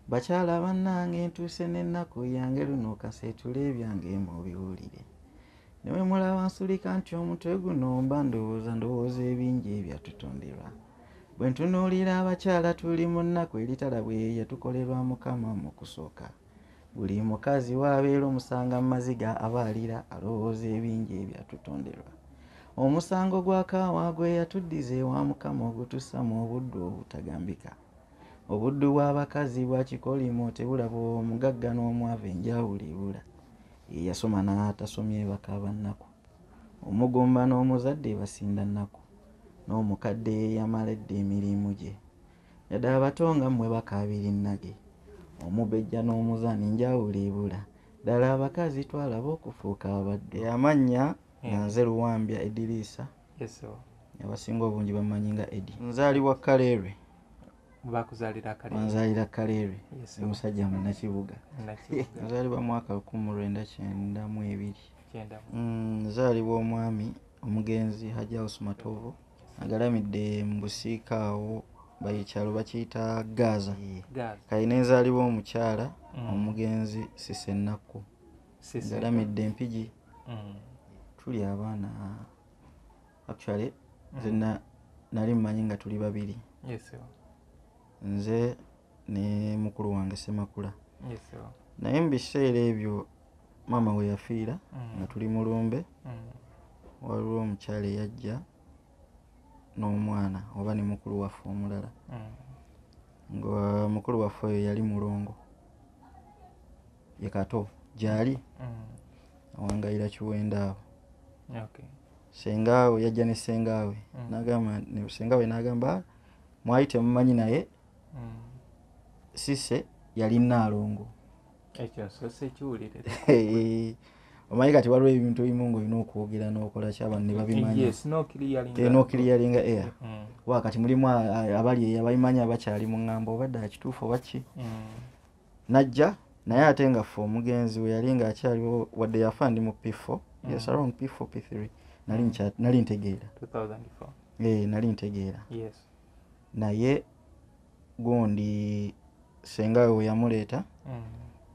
bakyala bannange ntuuse n'ennaku yange luno kaseetule ebyange mubiwulire. Ne bwe mulaba nsulika nti omutwe guno mba ndowooza ebingi ebyatutonderwa. Bwe ntunuulira abakyala tuli mu nnaku eritala bwe yatukolerwa Mukama mu kusooka. Buli mukazi w'abeera omusanga mu maziga abaalira alowooza ebingi ebyatutonderwa. Omusango gwa kaawa gwe yatuddiza ewa Mukama ogutussa mu obuddu obutagambika. Obuddu bw'abakazi bwa kikolimo tebulaba omugagga n'omwavu enjawulo ebula. Yasoma n'atasomye bakaba nnaku. Omugumba n'omuzadde basinda nnaku. N'omukadde yamaledde emirimu gye. Yadde abato nga mmwe bakaabira ennage. Omubejja n'omuzaana enjawulo ebula. Ddala abakazi twalaba okufuuka abaddu. Amannya nze Luwambya Ediriisa. Abasinga obungi bamanyi nga Edi. Nzaalibwa Kaleerwe. Bakuzaalira Kaleerwe. Nzaalira Kaleerwe. Omusajja munnakibuga. Nzaalibwa mwaka 1992. Nzaalibwa omwami omugenzi Hajji House Matovu. Agalamidde mu busiika awo bayikyalo bakiyita Gaza. Kale nenzaalibwa omukyala omugenzi Sise Nnakku. Agalamidde Mpigi. Tuli abaana actually nze nali mmanyi nga tuli babiri. Nze ne mukulu wange Semakula. Naye mu biseera ebyo maama we yafiira nga tuli mu lumbe. Waliwo omukyala eyajja n'omwana oba ne mukulu waffe omulala. Nga mukulu waffe oyo yali mulongo. Ye Kato gyali awangayira Kiwenda awo. Sengaawe yajja ne sengaawe sengaawe n'agamba mwali temumanyi naye Sise yali Nnaalongo. Ekyo sose kiwulire. Omanyi kati waliwo ebintu ebimu ng'olina okwogera n'okola ky'abantu ne babimanya. No clearing air. Wakati mulimu abali abamanya abakyali mu ŋŋambo obadde kituufu oba ki. Najja naye ate nga ffe omugenzi we yali ng'akyaliwo wadde yafa ndi mu P4. Yes, around P4, P3. Nali ntegeera. 2004. Nali ntegeera. Naye gundi sengaawe we yamuleeta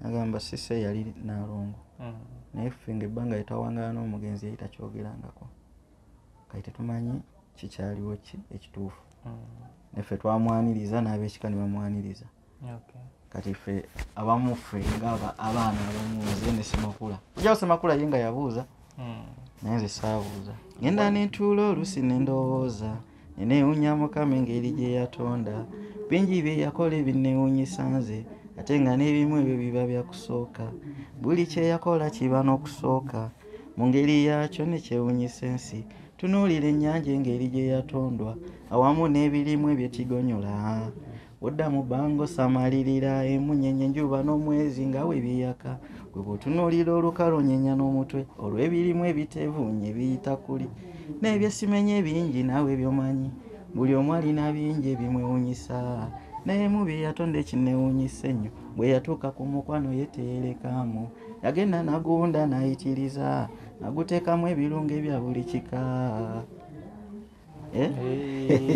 agamba Sise yali Nnaalongo. Naye ffe ng'ebbanga lyetwawangala n'omugenzi yali takyogerangako. Kati tetumanyi kikyaliwo ki ekituufu. Neffe twamwaniriza n'ab'ekika ne bamwaniriza. Kati ffe abamu ffe ng'aba abaana abamu nze ne Semakula. Ojjawo Semakula ye nga yabuuza. Naye nze saabuuza. Ngenda ne ntuula oluusi ne ndowooza. Ne neewuunya Mukama engeri gye yatonda. Bingi bye yakola ebinneewuunyisa nze. Ate nga n'ebimu ebyo biba bya kusooka. Buli kye yakola kiba n'okusooka. Mu ngeri yakyo ne kyewuunyisa ensi. Tunuulira ennyanja engeri gye yatondwa. Awamu n'ebirimu ebyekigonyola. Odda mu bbango samalirira emunyeenye enjuba n'omwezi nga we biyaka. Gwe bw'otunuulira olukalu nnyenya n'omutwe olw'ebirimu ebiteevuunye biyita kuli. N'ebyesimenye bingi naawe by'omanyi. Buli omu alina bingi ebimwewuunyisa. Naye mu bye yatonda ekinneewuunyisa ennyo bwe yatuuka ku mukwano ye teyerekaamu. Yagenda nagunda n'ayitiriza naguteekamu ebirungo ebya buli kika.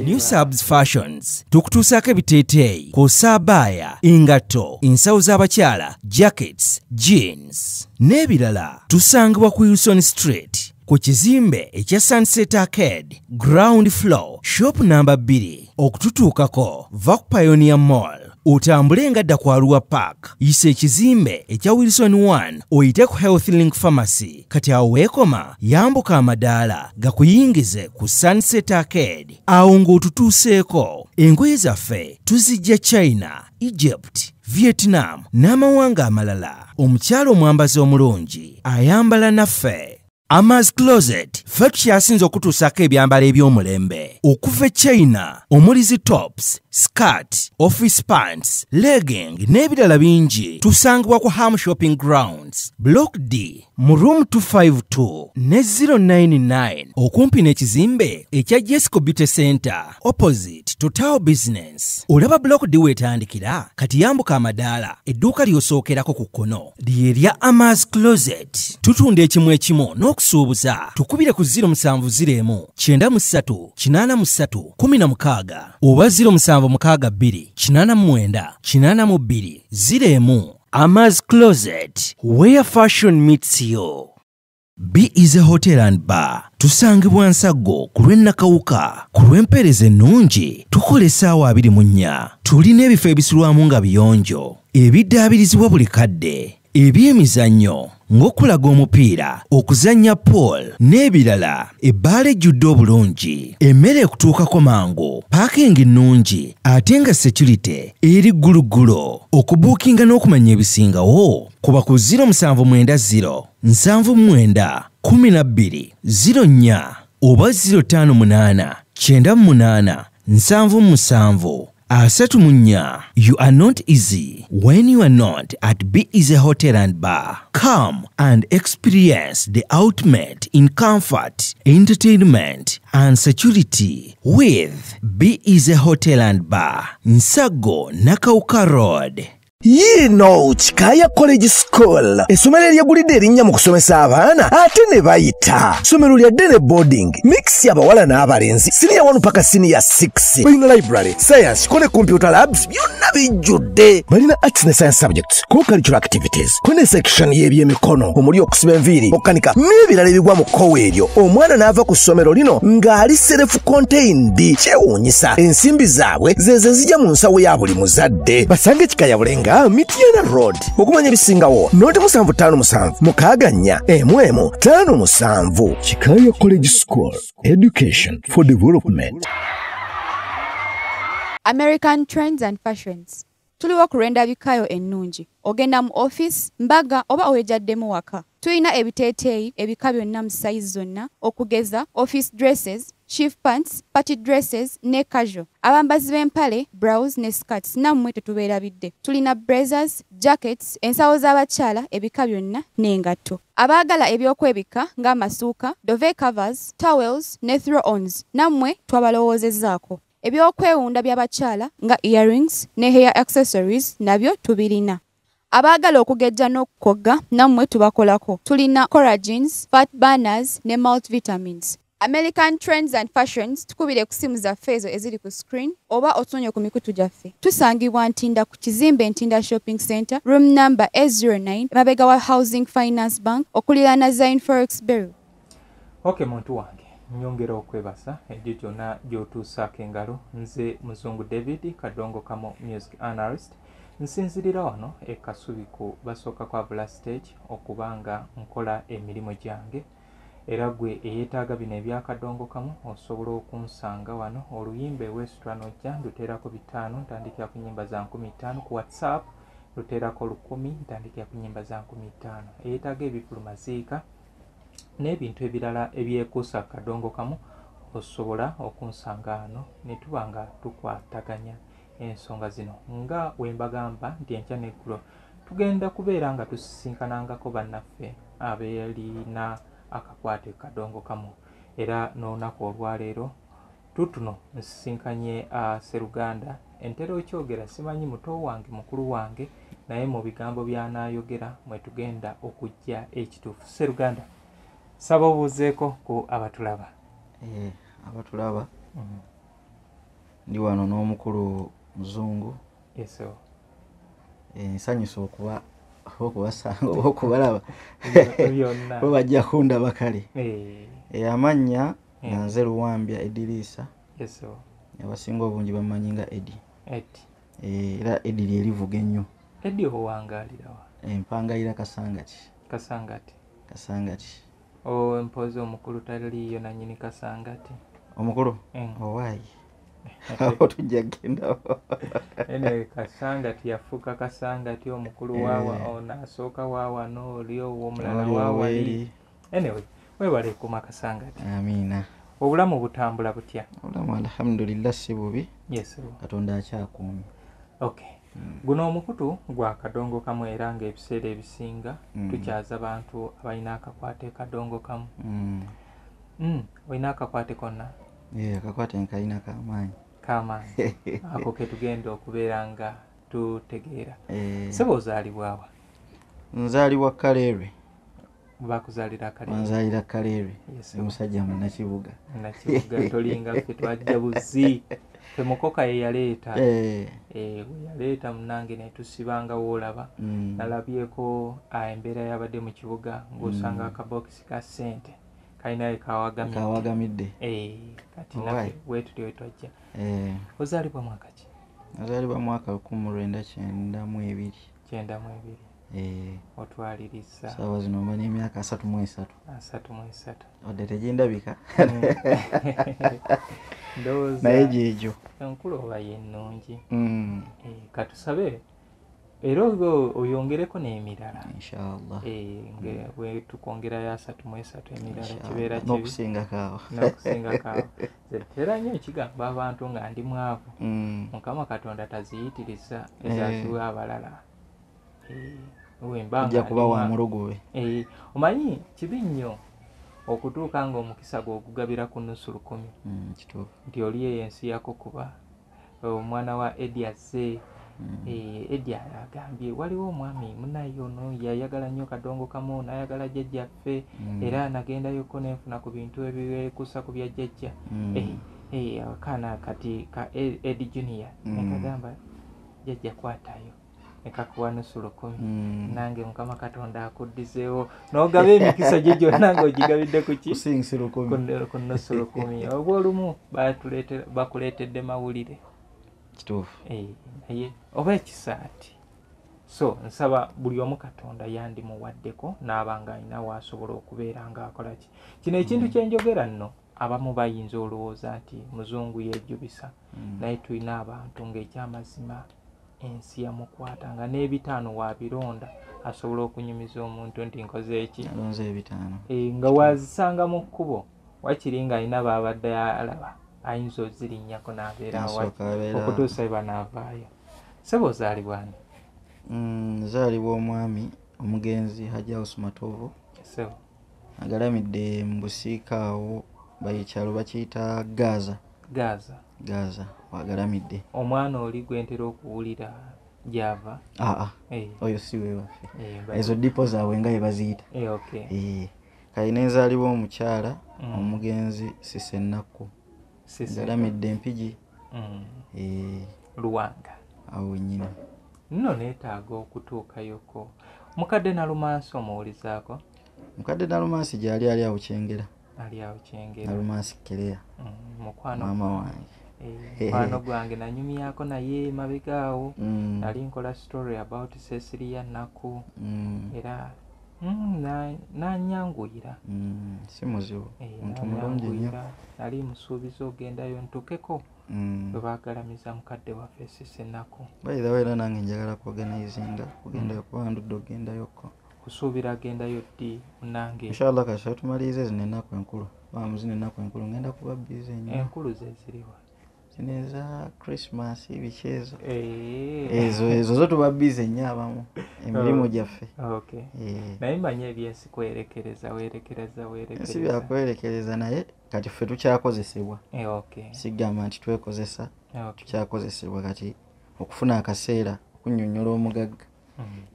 New Subs Fashions tukutuusaako ebiteeteeyi kw'ossa abaya, engatto, ensawo z'abakyala, jackets, jeans n'ebirala. Tusangibwa ku Wilson Street ku kizimbe ekya Sunset Arcade ground floor shop number 2. Okututuukako va ku Pioneer Mall otambule ngadda ku Arua Park yisa ekizimbe ekya Wilson 1 oyite ku Health Link Pharmacy. Kati awo weekoma yambuka amadaala gakuyingize ku Sunset Arcade awo ng'otutuuseeko. Engoye zaffe tuzijja China, Egypt, Vietnam n'amawanga amalala. Omukyala omwambazi omulungi ayambala naffe. Ama's Closet ffe tukyasinza okutuusaako ebyambalo eby'omulembe okuva China omuli zi tops, skirt, office pants, legging n'ebirala bingi. Tusangibwa ku Ham Shopping Grounds Block D mu room 252 ne 099 okumpi n'ekizimbe ekya Jesco Beauty Center opposite Total Business. Olaba Block D wetandikira kati yambuka amadaala edduuka ly'osookerako ku kkono lye lya Ama's Closet. Tutunda ekimu ekimu n'okusuubuza. Tukubire ku 070 93 83 16 16 oba 0762-89-82-01. Amaz Closet, where fashion meets you. B is a hotel and bar. Tusangibwa Nsago ku lw'Ennakawuka. Ku lw'empeereza ennungi tukolesa awa 24. Tulina ebifo ebisulwamu nga biyonjo, ebiddaabirizibwa buli kadde, ebyemizannyo ng'okulaga omupiira, okuzannya pool n'ebirala. Ebbaala ejjudde obulungi, emmere ekutuukako mangu, paakingi ennungi ate nga security eri gguluggulo. Okubuukinga n'okumanya ebisingawo kuba ku 0790-99-12-04 oba 058-98-97-77. You are not easy when you are not at B is a hotel and bar. Come and experience the ultimate in comfort, entertainment and security with B is a hotel and bar. Nsago, Nakauka Road. Yino Chikaya College School. Essomero lyagulidde erinnya mu kusomesa abaana ate ne bayita. Ssomero lya Dene Boarding. Mix y'abawala n'abalenzi. Senior 1 paka senior 6. Balina library, science, kone computer labs byonna bijjudde. Balina arts ne science subjects, co-curricular activities, kone section y'ebyemikono, omuli okusiba enviiri, okukanika n'ebirala ebigwa mu kkowe eryo. Omwana n'ava ku ssomero lino ng'ali self-contained. Kyewuunyisa ensimbi zaabwe zeze zijja mu nsawo ya buli muzadde. Basange Chikaya Bulenga Mitiana Road. Okumanya bisingawo noti 757 mukaganya emwemu 57. Chikaya College School. Education for development. American Trends and Fashions. Tuliwo ku Lwendabikayo ennungi. Ogenda mu office, mbaga oba owejaddemu waka. Tulina ebiteeteeyi ebika byonna mu size zonna okugeza office dresses, chief pants, party dresses ne casual. Abambazi b'empale, blouse ne skirts nammwe tetubeerabidde. Tulina blazers, jackets, ensawo z'abakyala ebika byonna n'engatto. Abaagala ebyokwebika ng'amasuuka, duvet covers, towels ne throw-ons nammwe twabalowoozezzaako. Ebyokwewunda by'abakyala nga earrings ne hair accessories nabyo tubirina. Abaagala okugejja n'okukogga nammwe tubakolako. Tulina collagens, fat burners ne multivitamins. American Trends and Fashions tukubire ku simu zaffe ezo eziri ku screen oba otunye ku mikutu gyaffe. Tusangibwa Ntinda ku kizimbe Ntinda Shopping Center, room number 809, mabega wa Housing Finance Bank, okuliraana Zion Forex Bureau. Okay, muntu wange nyongera okwebasa ebyo byonna gy'otuusaako engalo. Nze Muzungu David Kadongo Kamo Music Analyst. Nsinzirira wano e Kasubi ku basooka kwa Bula Stage okubanga nkola emirimu gyange. Era gwe eyeetaaga bino ebya Kadongo Kamo osobola okunsanga wano. Oluyimba Western ojja luteerako 5 ntandikira ku nnyimba za 15 ku WhatsApp luteerako 10 ntandikira ku nnyimba za 15. Eyeetaaga ebifulumaziika n'ebintu ebirala ebyekuusa Kadongo Kamo osobola okunsanga wano ne tuba nga tukwataganya ensonga zino. Nga wembagamba nti enkya n'eggulo tugenda kubeera nga tusisinkanangako bannaffe abeerina akakwate Kadongo Kamo. Era n'olunaku olwaleero tutuno nsisinkanye Sseruganda entero ekyogera simanyi muto wange mukulu wange naye mu bigambo by'anaayogera mwe tugenda okujja ekituufu. Sseruganda saba obuuzeeko ku abatulaba. Abatulaba ndi wano n'omukulu Muzungu. Yes sir. Nsanyusa okubasanga okubalaba byonna bo bajja kundaba kale. Amannya Yeah. Nanze Luwambya Edirisa. Yes sir. Abasinga obungi bamanyi nga Edi. Era Edi lye livuga ennyo. Edi owangaalirawa. Empangayira Kasangati. Kasangati. Empozi omukulu taliyo nannyini Kasangati. Omukulu? Owaayi. Aho tujja genda. Ene Kasangati yafuuka Kasangati omukulu waawa ono asooka waawa n'oli omulala waawa eri. Anyway, webale kuma Kasangati. Amiina. Obulamu butambula butya? Obulamu alhamdulillah si bubi. Yes. Katonda akyakuumye. Okay. Guno omukutu gwa Kadongo Kamo era ng'ebiseera ebisinga tukyaza bantu abalina akakwate Kadongo Kamo. Olina akakwate konna? Akakwate nkalina k'amaanyi. Ako ke tugenda okubeera nga tutegeera. Sebo ozaalibwa wa? Nzaalibwa Kaleerwe. bakuzalira Kaleerwe. Wanzalira Kaleerwe. Yes, Omusajja munnakibuga. Nakibuga tolinga ffe twajja buzi. Ffe mukoka ye yaleeta. We yaleeta munange ne tusibanga woolaba. Nalabyeko embeera yabadde mu kibuga ng'osanga akabokisi ka ssente. Kalinayo kawagamidde. Kati naffe weetuli we twajja. Ozaalibwa mwaka ki? Nazaalibwa mwaka 1992. 92. Otwaliriza. Sawa zino mba n'emyaka 33. 33. Wadde tegindabika. Ndowooza. Naye gyegyo. Enkulu oba yennungi. Katusabe. Era oyongereko n'emirala. Inshallah. Bwe tukongerayo 33 emirala kibeera kibi. N'okusingako. Era nnyo ekigamba abantu nga ndi mwavu. Mukama Katonda taziyitiriza ezaziwa abalala. Ajja kuba wa mulugube. Omanyi kibi nnyo okutuuka ng'omukisa gw'ogugabira ku nnusu 10. Kituufu. Nti oli eyo ensi yakukuba. Omwana wa Eddie azze. Eddie agambye waliwo omwami munaye ono yayagala nnyo Kadongo Kamu n'ayagala jjajjaffe era nagendayoko n'enfuna ku bintu ebiwekusa ku bya jjajja. Akaana kati ka Eddie Junior nekagamba jjajja kwatayo nekakuwa nnusu 10. Nange Mukama Katonda akuddizeewo n'ogaba emikisa gye gyonna ng'ogigabidde ku ki? Ku nnusu 10. Oba olumu bakuleetedde mawulire. Kituufu. Naye oba ekisaati. So nsaba buli omu Katonda yandimuwaddeko n'abanga alina waasobola okubeera ng'akola ki. Kino ekintu kye njogera nno abamu bayinza olowooza nti muzungu yeejjubisa. Naye tulina abantu ng'ekyamazima ensi yamukwata nga n'ebitaano wabironda asobola okunyumiza omuntu nti nkoze eki. Alonze ebitaano. Nga wazisanga mu kkubo wakiri ng'alina baabadde alaba. Ayinza ozirinnyako n'abeerawo okutuusa we banaavaayo. Ssebo ozaalibwa ani? Nzaalibwa omwami omugenzi Hajji House Matovu. Ssebo agalamidde mu busiika awo bayikyalo bakiyita Gaza. Wagalamidde. Omwana oli gwe ntera okuwulira gy'ava? Oyo si we waffe. Ezo dipo zaabwe nga bwe baziyita. Kale ne nzaalibwa omukyala omugenzi Sise Nnakku. Galamidde Mpigi. Luwanga. Awo nyina. Nno neetaaga okutuukayoko. Mukadde Nalumansi omuwulizaako? Mukadde Nalumansi gyali ali awo Kyengera. Nalumansi Kereya. Maama wange. Mukwano gwange nanyumyako naye mabega awo. Nali nkola story about Cecilia Nnakku. Era nanyanguyira. Si muzibu. Omuntu mulungi nnyo. Nali musuubiza ogendayo ntukeko. Bwe baagalamiza mukadde waffe Sise Nnakku. By the way era nange njagala kuorganizinga kugendayo kuba ndudde ogendayoko. Kusuubira agendayo ddi munange? Inshallah kasha tumalirize zino ennaku enkulu. Zino ennaku enkulu ngenda kuba busy nnyo. Enkulu ze ziriwa? Zineza Christmas ibichezo. Ezo zo tuba busy nnyo abamu. Emirimu gyaffe. Naye manye ebyensi kwerekereza. Si byakwerekereza naye kati ffe tukyakozesebwa. Sigamba nti twekozesa. Tukyakozesebwa kati okufuna akaseera okunnyonnyola omugagga.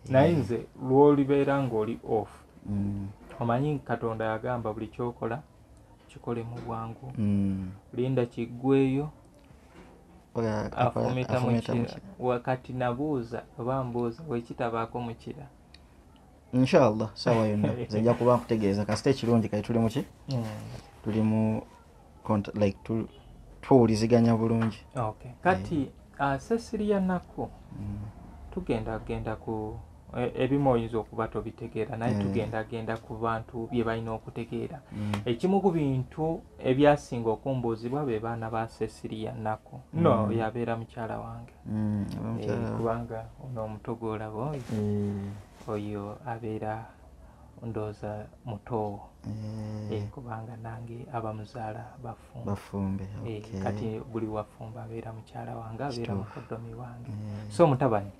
Naye nze lw'olibeera ng'oli off. Omanyi Katonda yagamba buli kyokola kikole mu bwangu. Linda kiggweyo. Afumita mukira. Wakati nabuuza oba mbuuza wekitabaako mukira. Inshallah sawa yonna nzija kuba nkutegeeza kasita ekirungi kati tuli muki? Tuli mu tuwuliziganya bulungi. Kati Cecilia Nnakku tugenda ku ebimu oyinza okuba tobitegeera naye tugenda ku bantu bye balina okutegeera. Ekimu ku bintu ebyasinga okumbuuzibwa be baana ba Cecilia Nnakku. No yabeera mukyala wange. Kubanga ono omuto gw'olaba oyo abeera ndooza muto. Kubanga nange abamuzaala bafumbe. Kati buli wafumba abeera mukyala wange abeera mukoddomi wange. So mutabani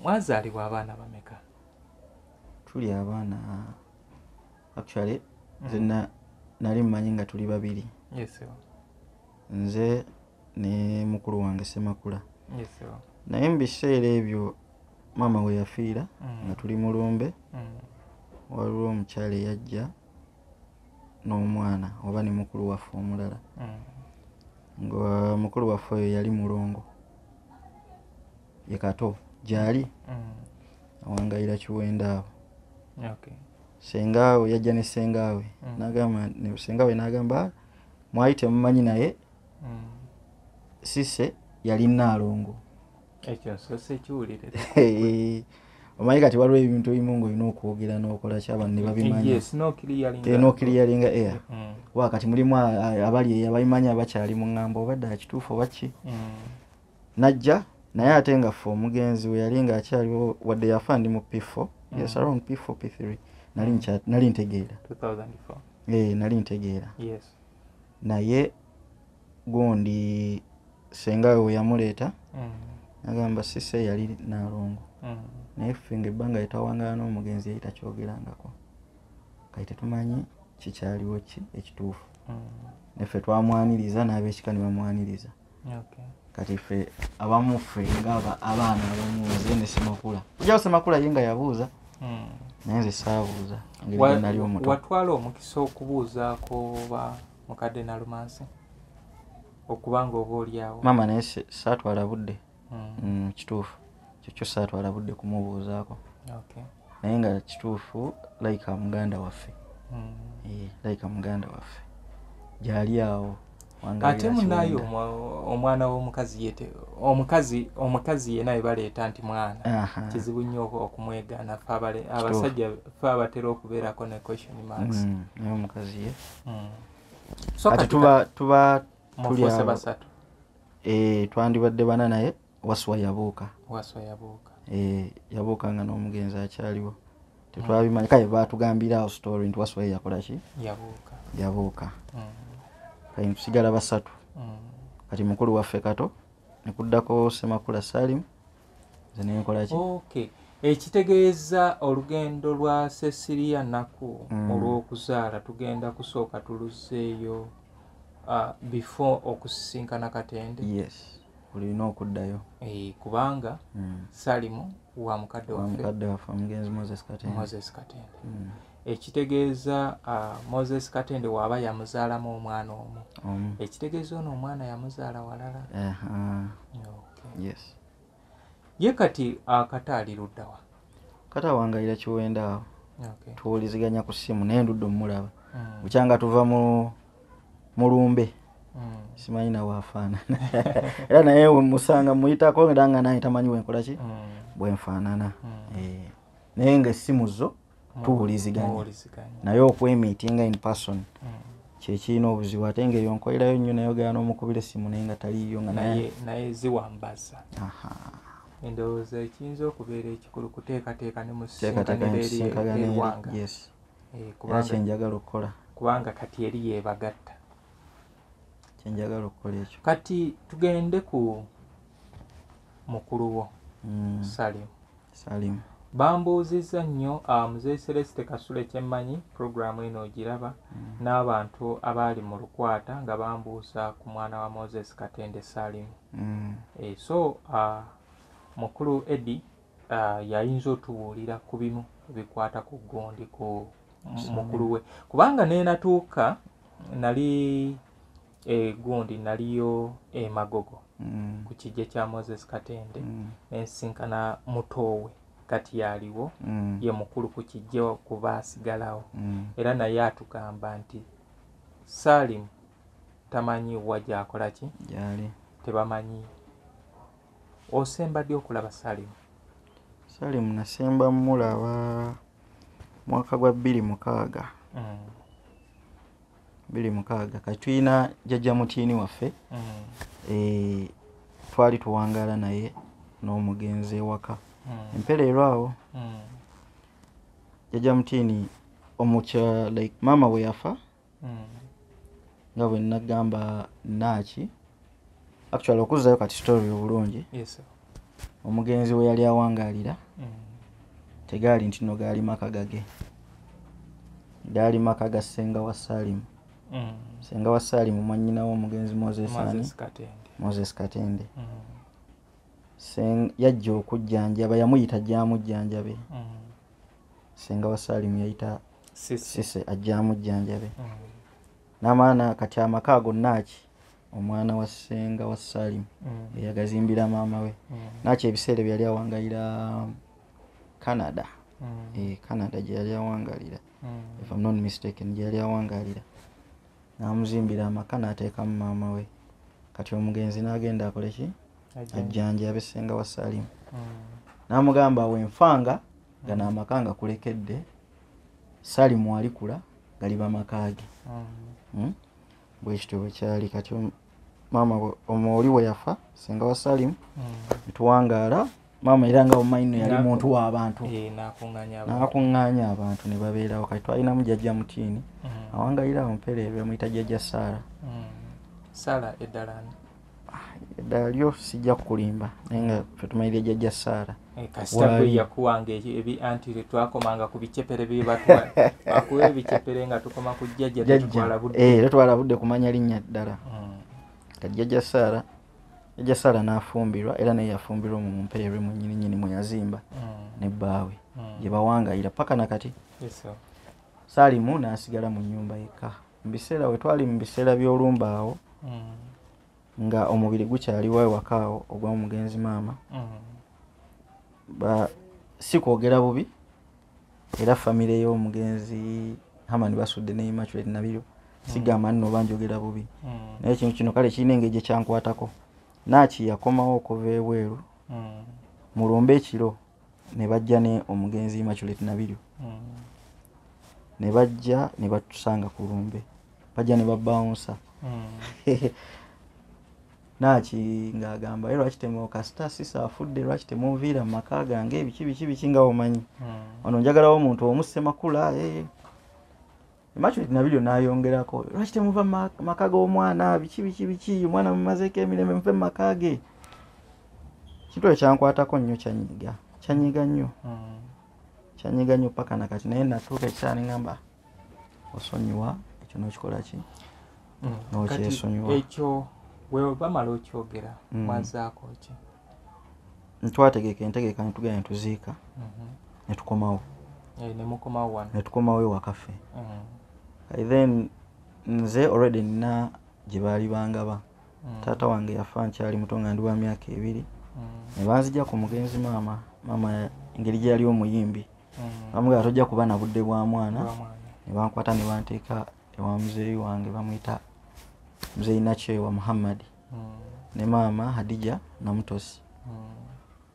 mwazaalibwa abaana bameka? Tuli abaana actually zenna nali mmanyi nga tuli babiri. Nze ne mukulu wange Semakula. Naye mu biseera ebyo maama we yafiira nga tuli mulumbe. waliwo omukyala yajja n'omwana oba ne mukulu waffe omulala nga mukulu waffe oyo yali mulongo ye Kato gyali awangayira Kiwenda awo. Sengaawe yajja ne sengaawe n'agamba ne sengaawe n'agamba mwali temumanyi naye Sise yali Nnaalongo. Ekyo so sekiwulire. Omanyi kati waliwo ebintu ebimu ng'olina okwogera n'okola ky'abantu ne babimanya. Yes, no clearing air. Wakati mulimu abali abayimanyi abakyali mu ŋŋambo obadde akituufu oba ki. Najja naye ate nga ffe omugenzi we yali ng'akyaliwo wadde yafa ndi mu P4. Yes, around P4, P3. Nali ntegeera. 2004. Nali ntegeera. Yes. Naye gundi sengaawe we yamuleeta agamba Sise yali Nnaalongo. Naye ffe ng'ebbanga lyetawangala n'omugenzi yali takyogerangako. Kati tetumanyi kikyaliwo ki ekituufu. Neffe twamwaniriza n'ab'ekika ne bamwaniriza. Kati ffe abamu ffe ng'aba abaana abamu nze ne Semakula. Ojjawo Semakula ye nga yabuuza. Naye nze saabuuza. Nali omuto. Watwala omukisa okubuuzaako mukadde Nalumansi? Okubanga oba oliawo. Mama naye saatwala budde. Kituufu. Kyokyo saatwala budde kumubuuzaako. Naye nga kituufu like muganda waffe. Like muganda waffe. Gyali awo. Ate munayo omwana w'omukazi yete omukazi yena baleeta nti mwana kizibu nnyo okumwegana abasajja fe abatera okubeerako ne question marks. Naye omukazi ye. So kati tuba tuli basatu. Twandibadde bana naye Waswa yabuuka. Yabuukanga n'omugenzi akyaliwo. Tetwabimanyi kale baatugambira awo story nti Waswa yakola ki? Yabuuka. Kati tusigala basatu. Kati mukulu waffe Kato ne kuddako Semakula Salim nze ne nkola ki? Ekitegeeza olugendo lwa Cecilia Naku olw'okuzaala tugenda kusooka tuluzeeyo before okusisinkana Katende. Yes. Olina okuddayo. Kubanga Salimu wa mukadde waffe omugenzi Moses Katende. Ekitegeeza Moses Katende waaba yamuzaalamu omwana omu. Ekitegeeza ono omwana yamuzaala walala. Yes. Ye kati akataali luddawa. Kata wangayira Kiwenda awo. Tuwuliziganya ku ssimu naye ndudde omulaba. Bukyanga tuva mu Lumbe. Simanyi na waafaanana. Era naye musanga muyitako nga naye tamanyi bwenkola ki? Bwenfaanana. Naye nga essimu zo tuwuliziganya. Naye okwemiitinga in person kyekirina obuzibu ate ng'eyo nkolerayo nnyo nayogera n'omukubira essimu naye nga taliyo nga naye ziwambaza. Endowooza ekiyinza okubeera ekikulu kuteekateeka ne mu sisinkano eriwanga. Era kyenjagala okukola. Kubanga kati eri yeebagatta. Kyenjagala okukola ekyo. Kati tugende ku mukulu wo Salim. Bambuuzizza nnyo Muzeeyi Celeste Kasule kyemmanyi programu eno ogiraba n'abantu abaali mu lukwata nga bambuuza ku mwana wa Moses Katende Salim. So mukulu Eddie yayinza otubuulira ku bimu bikwata ku gundi ku mukulu we kubanga neenatuuka nali gundi naliyo Magogo ku kijje kya Moses Katende nensinkana mutowe kati yaliwo ye mukulu ku kijje kuba asigalawo era naye atugamba nti Salim tamanyi wajja akola ki tebamanyi. Osemba ddi okulaba Salim nasemba mulaba mwaka gwa 2006. 2006 kati tulina jjajja mutiini waffe twali tuwangaala naye n'omugenzi ewaka empereero awo. Jjajja mutiini omukya like maama we yafa nga bwe nagamba Naaki actually okuzzayo kati story obulungi. Omugenzi we yali awangaalira tegaali nti no gaali maka gage, gaali maka ga ssenga wa Salim. Ssenga wa Salim mwannyinawo omugenzi Moses Katende. Yajja okujjanjaba yamuyita gy'amujjanjabe senga wa Salim yayita sise ajjamu jjanjabe n'amaana kati amaka gonna ki omwana wa senga wa Salim yagazimbira maama we naki ebiseera byali awangayira Canada Canada gye yali awangalira if I'm not mistaken gye yali awangalira n'amuzimbira amaka n'ateekamu maama we kati omugenzi n'agenda akole ki ajjanjabe senga wa Salim n'amugamba wenfanga gana amaka nga kulekedde Salim alikula galiba makage bwekityo bwe kyali kati maama omuli we yafa senga wa Salim tuwangaala maama era nga omaino yali muntu w'abantu n'akuŋŋaanya abantu ne babeerawo kati twalinamu jjajja Mutiini awangayira awo Mpeere bamuyita jjajja Saara eddala lyo sijja kukulimba naye nga ffe tumayire jjajja Saara kasita gwe yakuwanga anti twakomanga ku bicepere bibatwa akuwa ebicepere nga tukoma ku jjajja tetwala budde kumanya linnya ddala kati jjajja Saara n'afumbirwa era naye yafumbirwa mu Mpeere mu nnyini mwe yazimba ne bbaawe gye bawangayira paka nakati Saalimu n'asigala mu nnyumba yekka mu biseera we twali mu biseera by'olumba awo nga omubiri gukyaliwo ewaka awo ogw'omugenzi maama si kwogera bubi era famire y'omugenzi Hamani basudde ne Immaculate Nabiro sigamba nno banjogera bubi naye ekintu kino kale kirina engeri gye kyankwatako naaki yakomawo okuva ebweru mu lumbe ekiro ne bajja ne omugenzi Immaculate Nabiro ne bajja ne batusanga ku lumbe bajja ne babawunsa naaki ng'agamba lwaki temu kasita sisa afudde lwaki temunviira mu maka gange biki nga omanyi ono njagalawo omuntu omussemakula Immaculate Nabiro n'ayongerako lwaki temuva mu maka g'omwana biki omwana mumazeeko emirembe muve mu maka ge kintu ekyankwatako nnyo kyanyiga nnyo paka nakati naye natuuka ekiseera ne ngamba osonyiwa ekyo n'okikola ki n'okyesonyiwa ekyo wewe bamala okyogera mwazaako ki ntwategeka entegeka ne tugenda ne tuziika ne tukomawo ne tukomawo ewaka ffe then nze already nina gye baali bangaba taata wange yafa nkyali muto nga ndi wa myaka 2 ne banzija ku mugenzi maama engeri gye yali omuyimbi bamugamba tojja kuba na budde bwa mwana ne bankwata ne banteeka ewa muzeeyi wange bamuyita Mzee Nakyewa Muhammad ne maama Hadija Namutosi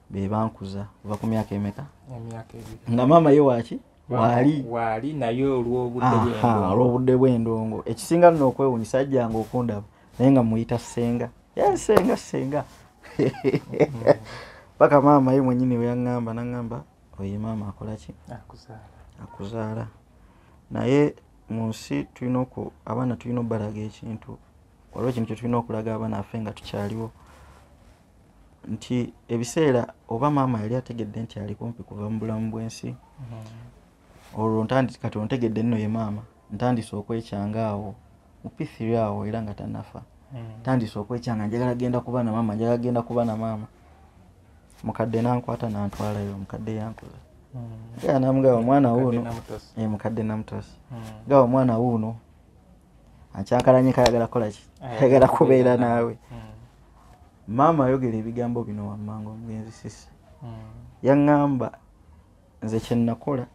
be bankuza kuva ku myaka emeka nga maama ye waki wali naye olw'obudde bw'endongo ekisinga nno okwewunyisa ajjanga okundaba naye nga muyita senga senga paka maama ye mwennyini we yaŋŋamba naŋŋamba oye maama akola ki akuzaala naye mu nsi abaana tulina obbalaga ekintu waliwo ekintu kye tulina okulaga abaana affe nga tukyaliwo nti ebiseera oba maama yali ategedde nti ali kumpi kuva mu bulamu bw'ensi olwo kati ontegedde nno ye maama ntandise okwekyanga awo mu P3 awo era nga tannafa ntandise okwekyanga njagala genda kuba na maama mukadde nankwata nantwalayo mukadde yankuza era namugaba omwana wuuno mukadde Namutosi gaba omwana wuuno ankyankalanye kayagala kola ki ayagala kubeera naawe maama ayogera ebigambo bino wammanga omugenzi sisi yaŋŋamba nze kye nakola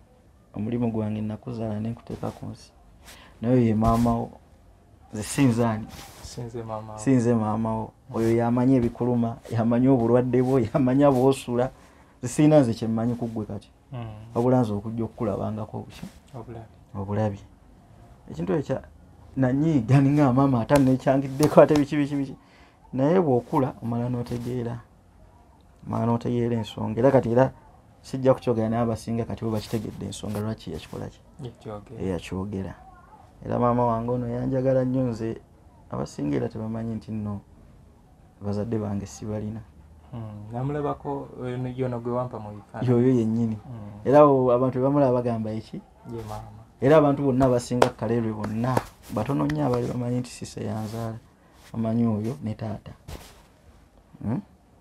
omulimu gwange nakuzaala nenkuteeka ku nsi naye ye maamawo nze sinze maamawo oyo yamanyi ebikuluma yamanyi obulwadde bwo yamanya bwosula zisina nze kyemmanyi kuggwe kati wabula nze okujja okukulabangako obulabi ekintu ekya nanyiiga ninga maama ate nekyangiddeko ate biki naye bw'okula omala n'otegeera ensonga era kati era sijja kukyogera naye abasinga kati bo bakitegedde ensonga lwaki yakikola ki yakyogera era maama wange ono yanjagala nnyo nze abasinga era tebamanyi nti nno bazadde bange sibalina namulabako yono gwe wampa mu bifaananyi yoyo yennyini era abantu bamulaba bagamba eki ye maama era abantu bonna abasinga kaleerwe bonna batono nnyo abali bamanyi nti sise yanzaala bamanyi oyo ne taata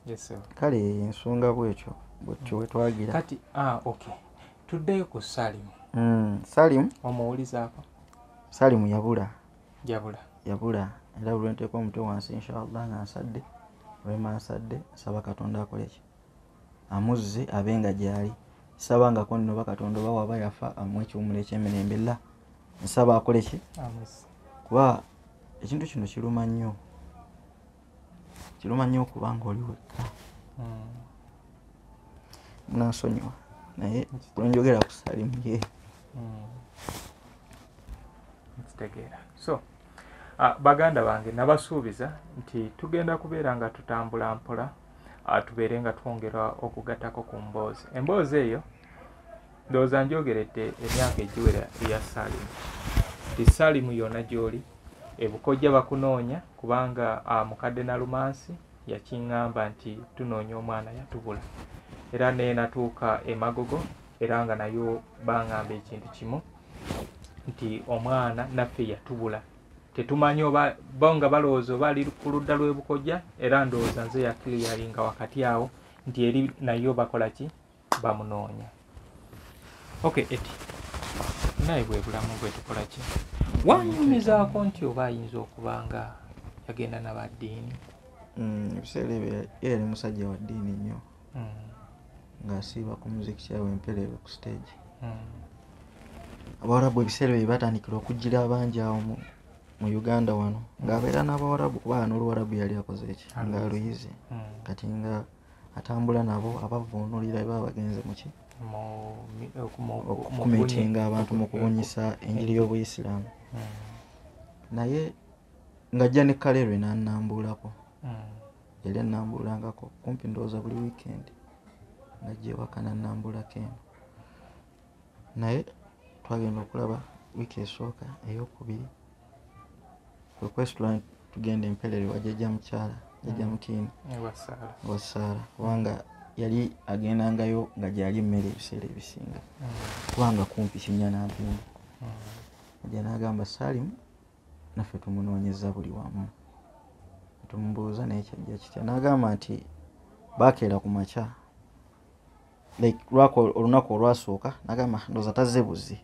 yes sir kale ensonga bwetyo wetwagira kati okay tuddeyo ku Salimu. Salimu Omuwulizaako? Salimu yabula era olwenteeka omutwe wansi inshallah nga nsadde olwema nsadde saba Katonda akoleki amuzze abenga gyali sabangako nno Katonda oba waba yafa amuwe ekiwumula eky'emirembe la nsaba akoleki Amuzze. kuba ekintu kino kiruma nnyo okubanga oli wekka munansonyiwa naye lwenjogera ku Salimu ye nkitegeera. So baganda bange nabasuubiza nti tugenda kubeera nga tutambula mpola tubeere nga twongera okugattako ku mboozi. Emboozi eyo ndowooza njogeredde emyaka egiwera eya Salimu. Ti Salimu yonna gy'oli ebukojja bakunoonya kubanga mukadde Nalumansi yakiŋŋamba nti tunoonya omwana yatubula era naye natuuka Emagogo era nga nayo baŋŋamba ekintu kimu nti omwana naffe yatubula tetumanyi oba bonga balowooza oba ali ku ludda lw'ebukojja era ndowooza nze yakiriyalinga wakati awo nti eri nayo bakola ki bamunoonya. Okay, eti naye bwe bulamu bwe tukola ki wanyumizaako nti oba ayinza okuba nga yagenda n'abaddiini? Ebiseera ebyo yali musajja wa ddiini nnyo ng'asiiba ku muziki kyawe emperewe ku stage. Abawarabu ebiseera ebyo batandikira okujjira abangi awo mu Uganda wano ng'abeera n'Abawarabu kuba n'Oluwarabu yali akoze eki ng'aluyize kati nga atambula nabo abavuunulira baba bagenze mu ki okumitinga abantu mu kubunyisa enjiri y'Obuyisiraamu naye ng'ajja ne Kalerwe n'annambulako yali annambulangako kumpi ndowooza buli weekend ng'ajja ewaka n'annambulako eno naye twagenda okulaba wiiki esooka ey'okubiri request tugenda emperere wa jjajja mukyala jjajja Mutiini Wasaala kubanga yali agendangayo nga gyali emmere ebiseera ebisinga kubanga kumpi Kinnya Nampindi ajja n'agamba Salimu naffe tumunoonyeza buli wamu tumubuuza naye kyajja kitya n'agamba nti baakeera ku makya lwako olunaku olwasooka n'agamba ndowooza tazze buzzi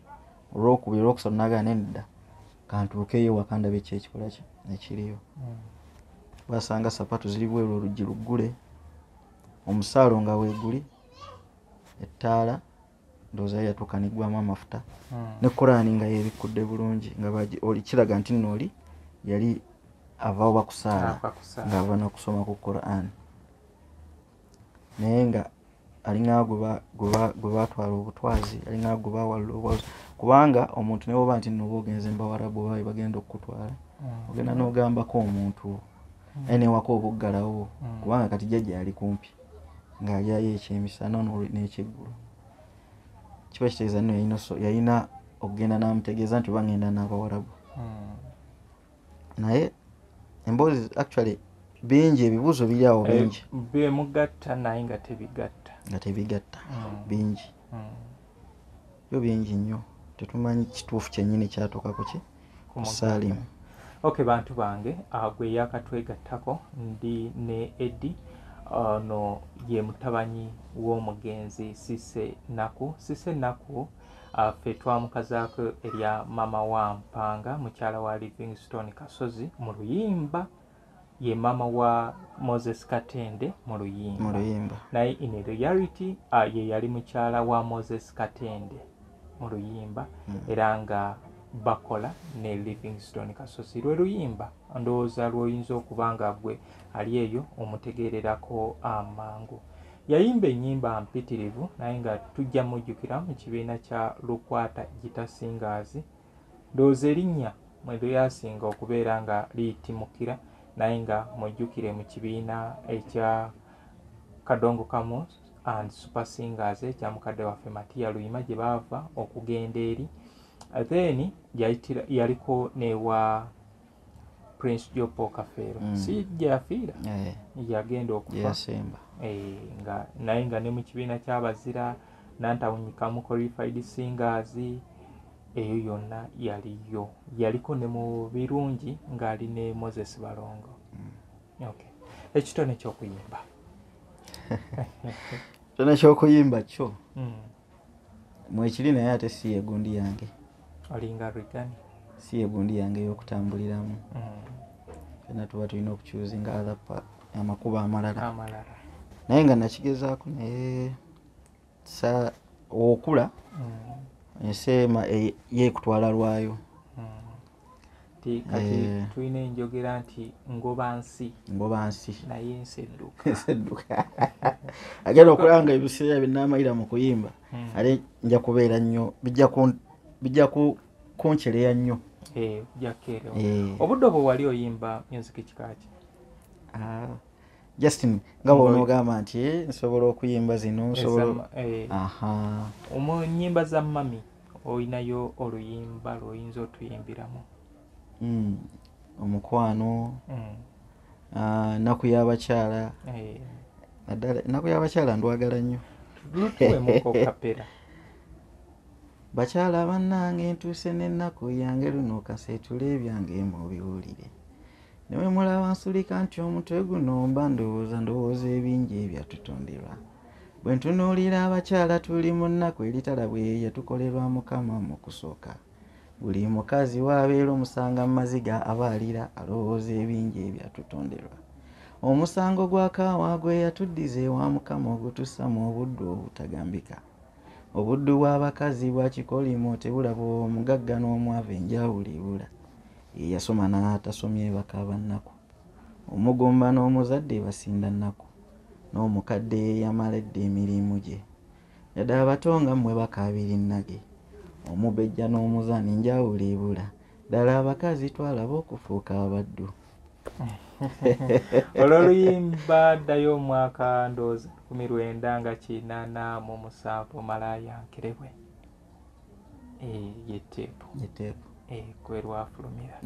olwokubiri olwokusatu n'agamba nedda kantuukeyo waka ndabe ki ekikola ki ekiriyo basanga sapatu ziri bweru oluggi luggule omusaalo nga weeguli ettaala ndowooza yatuuka neggwamu amafuta ne Korani nga yeebikkudde bulungi nga kiraga nti nno oli yali ava oba kusaala ng'ava n'okusoma ku Korani naye nga alinga gwe baatwala obutwazi alinga gwe bawalula obwazi kubanga omuntu ne bwoba nti nno oba ogenze Mbawarabu oba bagenda okukutwala ogenda n'ogambako omuntu enewaka obuggalawo kubanga kati jjajja yali kumpi ng'alyayo ekyemisana n'ekyeggulu kiba kitegeeza nno yalina okugenda n'amutegeeza nti oba ngenda n'Abawarabu naye emboozi actually bingi ebibuuzo biri awo bingi bemugatta naye nga tebigatta bingi byo bingi nnyo tetumanyi kituufu kyennyini kyatuuka ku ki ku Salimu. Okay bantu bange gwe yakatwegattako ndi ne Eddie no ye mutabanyi w'omugenzi Cissy Naku ffe twamukazaako erya mama wa Mpanga mukyala wa Livingstone Kasozi mu Luyimba ye mama wa Moses Katende mu Luyimba naye in reality ye yali mukyala wa Moses Katende mu Luyimba era nga bakola ne Livingstone Kasozi lwe Luyimba ndowooza lw'oyinza okuba nga gwe ali eyo omutegeererako amangu. Yayimba ennyimba mpitirivu naye nga tujja mujjukira mu kibiina kya Lukwata Gita Singers ndowooza erinnya mwe lyasinga okubeera nga liyitimukira naye nga mujjukire mu kibiina ekya Kadongo Kamu and Super Singers ekya mukadde waffe Matiya Luyima gye baava okugenda eri then yaliko newa Prince Jopo Kafero si jafiira yagenda okufa nga naye nga ne mu kibiina ky'abazira Nantawunyikamu Qualified Singers eyo yonna yaliko ne mu birungi ng'ali ne Moses Balongo. Okay, ekitone ky'okuyimba kyona ky'okuyimba kyo mwekiri naye ate si egundi yange olinga rigani si egundi yange y'okutambuliramu fena tuba tulina okukyuzinga alapa amakubo amalala naye nga nakigezaako naye sa okula enseema yekutwala lwayo kati tulina enjogera nti ngoba nsi naye nsedduka agenda okulanga ebiseera byenaamalira mu kuyimba ate nja kubeera nnyo bijja kuncereya nnyo obudde obwo wali oyimba music kikaki Justin nga bw'onoogamba nti nsobola okuyimba zino nsobola mu nnyimba za mami olinayo oluyimba lw'oyinza otuyimbiramu omukwano nnaku y'abakyala naddala ennaku y'abakyala ndwagala nnyo lutuwemuko kapera bakyala bannange ntuuse n'ennaku yange luno kaseetula ebyange mubiwulire ne bwe mulaba nsulika nti omutwe guno mba ndowooza ebingi ebyatutonderwa bwe ntunuulira abakyala tuli mu nnaku eritala bwe yatukolerwa mukama mu kusooka buli mukazi waabeera omusanga mu maziga abaalira alowooza ebingi ebyatutonderwa omusango gwa kaawa gwe yatuddiza ewa mukama ogutussa mu obuddu obutagambika obuddu bw'abakazi bwa kikolimo tebulaba omugagga n'omwavu enjawulo ebula eyasoma n'atasomye bakaaba nnaku omugumba n'omuzadde basinda nnaku n'omukadde eyamaledde emirimu gye yadde abatonga mmwe bakaabira ennage omubejja n'omuzaani njawulo ebula ddala abakazi twalaba okufuuka abaddu olw'oluyimba ddayo omwaka ndowooza 1987 Malaya Nkerebwe ye teepu kwe lwafulumira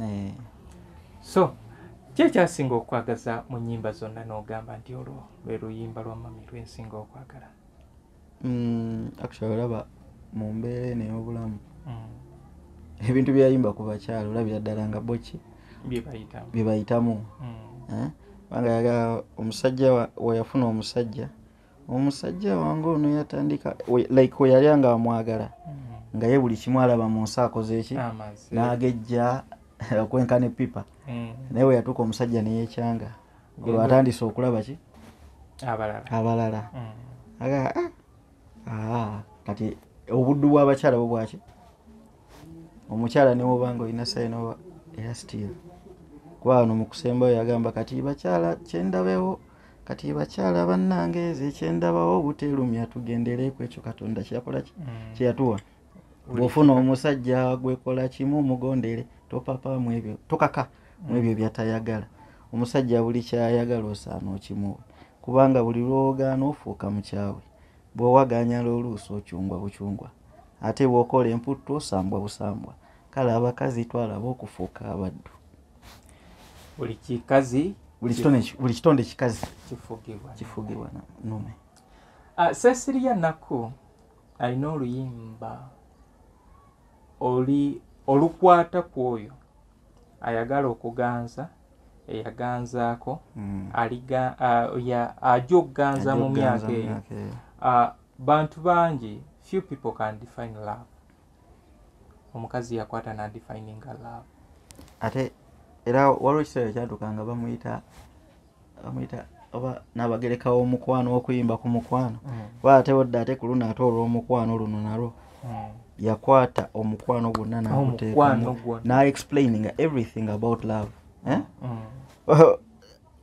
so kyekyasinga okwagaza mu nnyimba zonna n'ogamba nti olwo lwe luyimba lwa mami lwensinga okwagala actually olaba mu mbeera eno ey'obulamu ebintu byayimba ku bakyala olabira ddala nga boki bye bayitamu banga yagala omusajja weyafuna omusajja wange ono yatandika like we yali nga amwagala nga ye buli kimu alaba mu nsi akoze eki n'agejja okwenkana epipa naye we yatuuka omusajja neyekyanga olwo atandise okulaba ki abalala kati obuddu bw'abakyala bwo bwaki omukyala newobanga olina sayinoba era still kuba wano mu kusembayo yagamba kati bakyala kyendabewo kati bakyala bannange eze kyendabawo obuteerumya tugendereku ekyo Katonda kyakola kyeyatuwa bw'ofuna omusajja gwekola kimu mugondere topapamu ebyo tokaka mu ebyo byatayagala omusajja buli kyayagala osaana okimuwe kubanga buli lwogaana ofuuka mukyawe bw'owaganya l'oluusi okyungwa bukyungwa ate bw'okola emputtu osambwa busambwa kale abakazi twalaba okufuuka abaddu buli kikazi buli kitonde kikazi kifugibwa nume Cecilia Naku alina oluyimba olukwata ku oyo ayagala okuganza eyaganzaako ajja okuganza mu myaka eyo bantu bangi few people can define love omukazi yakwata na defining love ate era waliwo ekiseera kyatukanga bamuyita oba n'abagereka w'omukwano okuyimba ku mukwano kuba ate wadde ate ku luno ate olw'omukwano luno nalwo yakwata omukwano gwonna n'aguteekamu n'explaining everything about love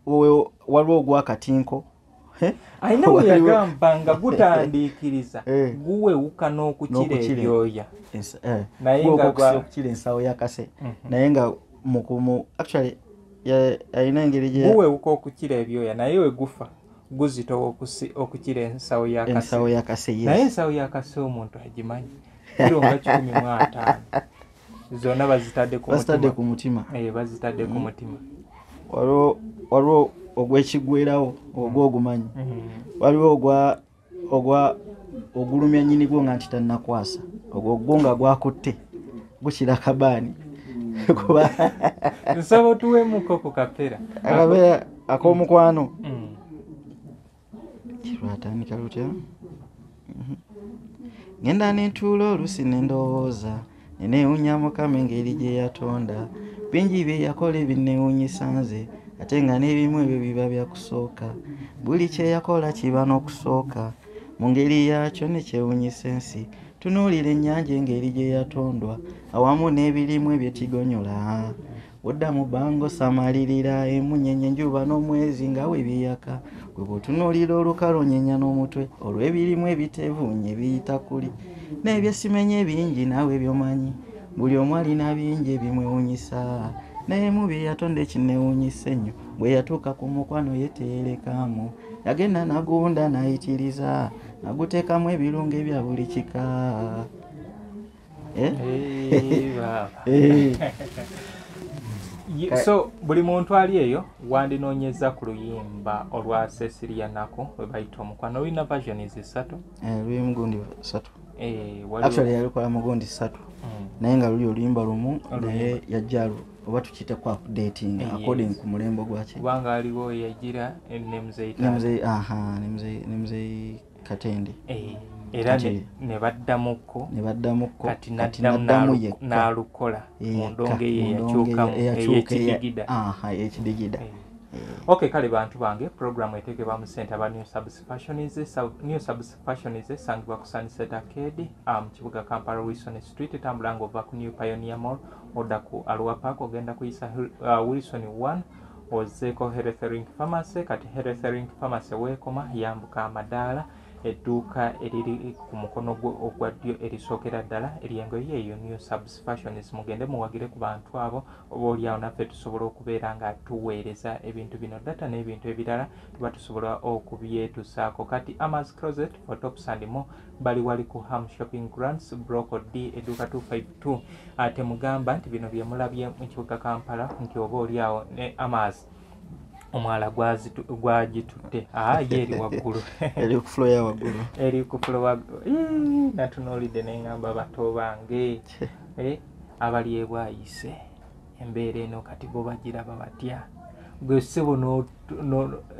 waliwo ogwakatinko ayina we yagamba nga gutandiikiriza guwewuka n'okukira ebyoya naye nga okukira ensawo yakase naye nga mukumu actually ayina engeri guwewuka okukira ebyoya naye we gufa guzitowa okukira ensawo yakase naye ensawo yakase omuntu agimanyi kiro nga 15 zonna bazitadde ku mutima bazitadde ku mutima waliwo ogw'ekigwerawo ogwogumanyi waliwo ogulumya nnyini gwo nga nti tannakwasa ogwo nga gwakutte gukira kabaani kuba nsaba otuwemuko ku kapera ak'omukwano kirwatandika lutya ngenda nentuula olusi nendowooza neneewunya Mukama engeri gye yatonda bingi bye yakola ebineewunyisa nze ate nga n'ebimu ebyo biba byakusooka buli kye yakola kiba n'okusooka mu ngeri yakyo ne kyewunyisa ensi tunuulira ennyanja engeri gye yatondwa awamu n'ebirimu ebyetigonyola odda mu bbango samalirira emunyenye enjuba n'omwezi nga we biyaka gwe bw'otunuulira olukalu nyenya n'omutwe olw'ebirimu ebiteevuunye biyita kuli n'ebyesimenye bingi naawe byomanyi buli omu alina bingi ebimwewunyisa naye mu bye yatonda ekineewunyisa ennyo bwe yatuuka ku mukwano ye teyerekaamu yagenda nagunda n'ayitiriza naguteekamu ebirungo ebya buli kika So buli muntu ali eyo wandinoonyeza ku luyimba olwa Cecilia Nako we bayita omukwano olina version zisatu lulimu gundi 3 actually yalikola mu gundi 3 naye nga luli oluyimba lumu naye yajja oba tukiyita ku updating according ku mulembo gwaki kubanga aliwo yagira nemuzei Katende era ne baddamuko kati naddamu n'alukola mu ndongo ye yakyuka ekidigida. Okay, kale bantu bange program etekebwa mu center ba New Subs Fashion is sangibwa ku Sunset Arcade kibuga Kampala Wilson Street tambulanga ova ku New Pioneer Mall oda ku Alua Park ogenda kuyisa Wilson 1 ozeko Herethering Pharmacy kati Herethering Pharmacy wekoma yambuka amadaala edduuka eriri ku mukono ogwa ddyo erisookera ddala eryengo yeeyo New Subs Fashion mugende muwagire ku bantu abo oba oliawo naffe tusobola okubeera nga tuweereza ebintu bino data n'ebintu ebirala tuba tusobola okubyetusaako kati Amas Closet for Tops and More bali wali ku Ham Shopping Grants Broco D edduuka 252 ate mugamba nti bino bye mulabye mu kibuga Kampala nti oba oliawo ne Amas omwala gwagitutte yeri waggulu eri ku floor ya waggulu eri ku floor natunuulidde n'engamba bato bange abali ebwayise embeera eno kati bo bagiraba batya gwe ssebo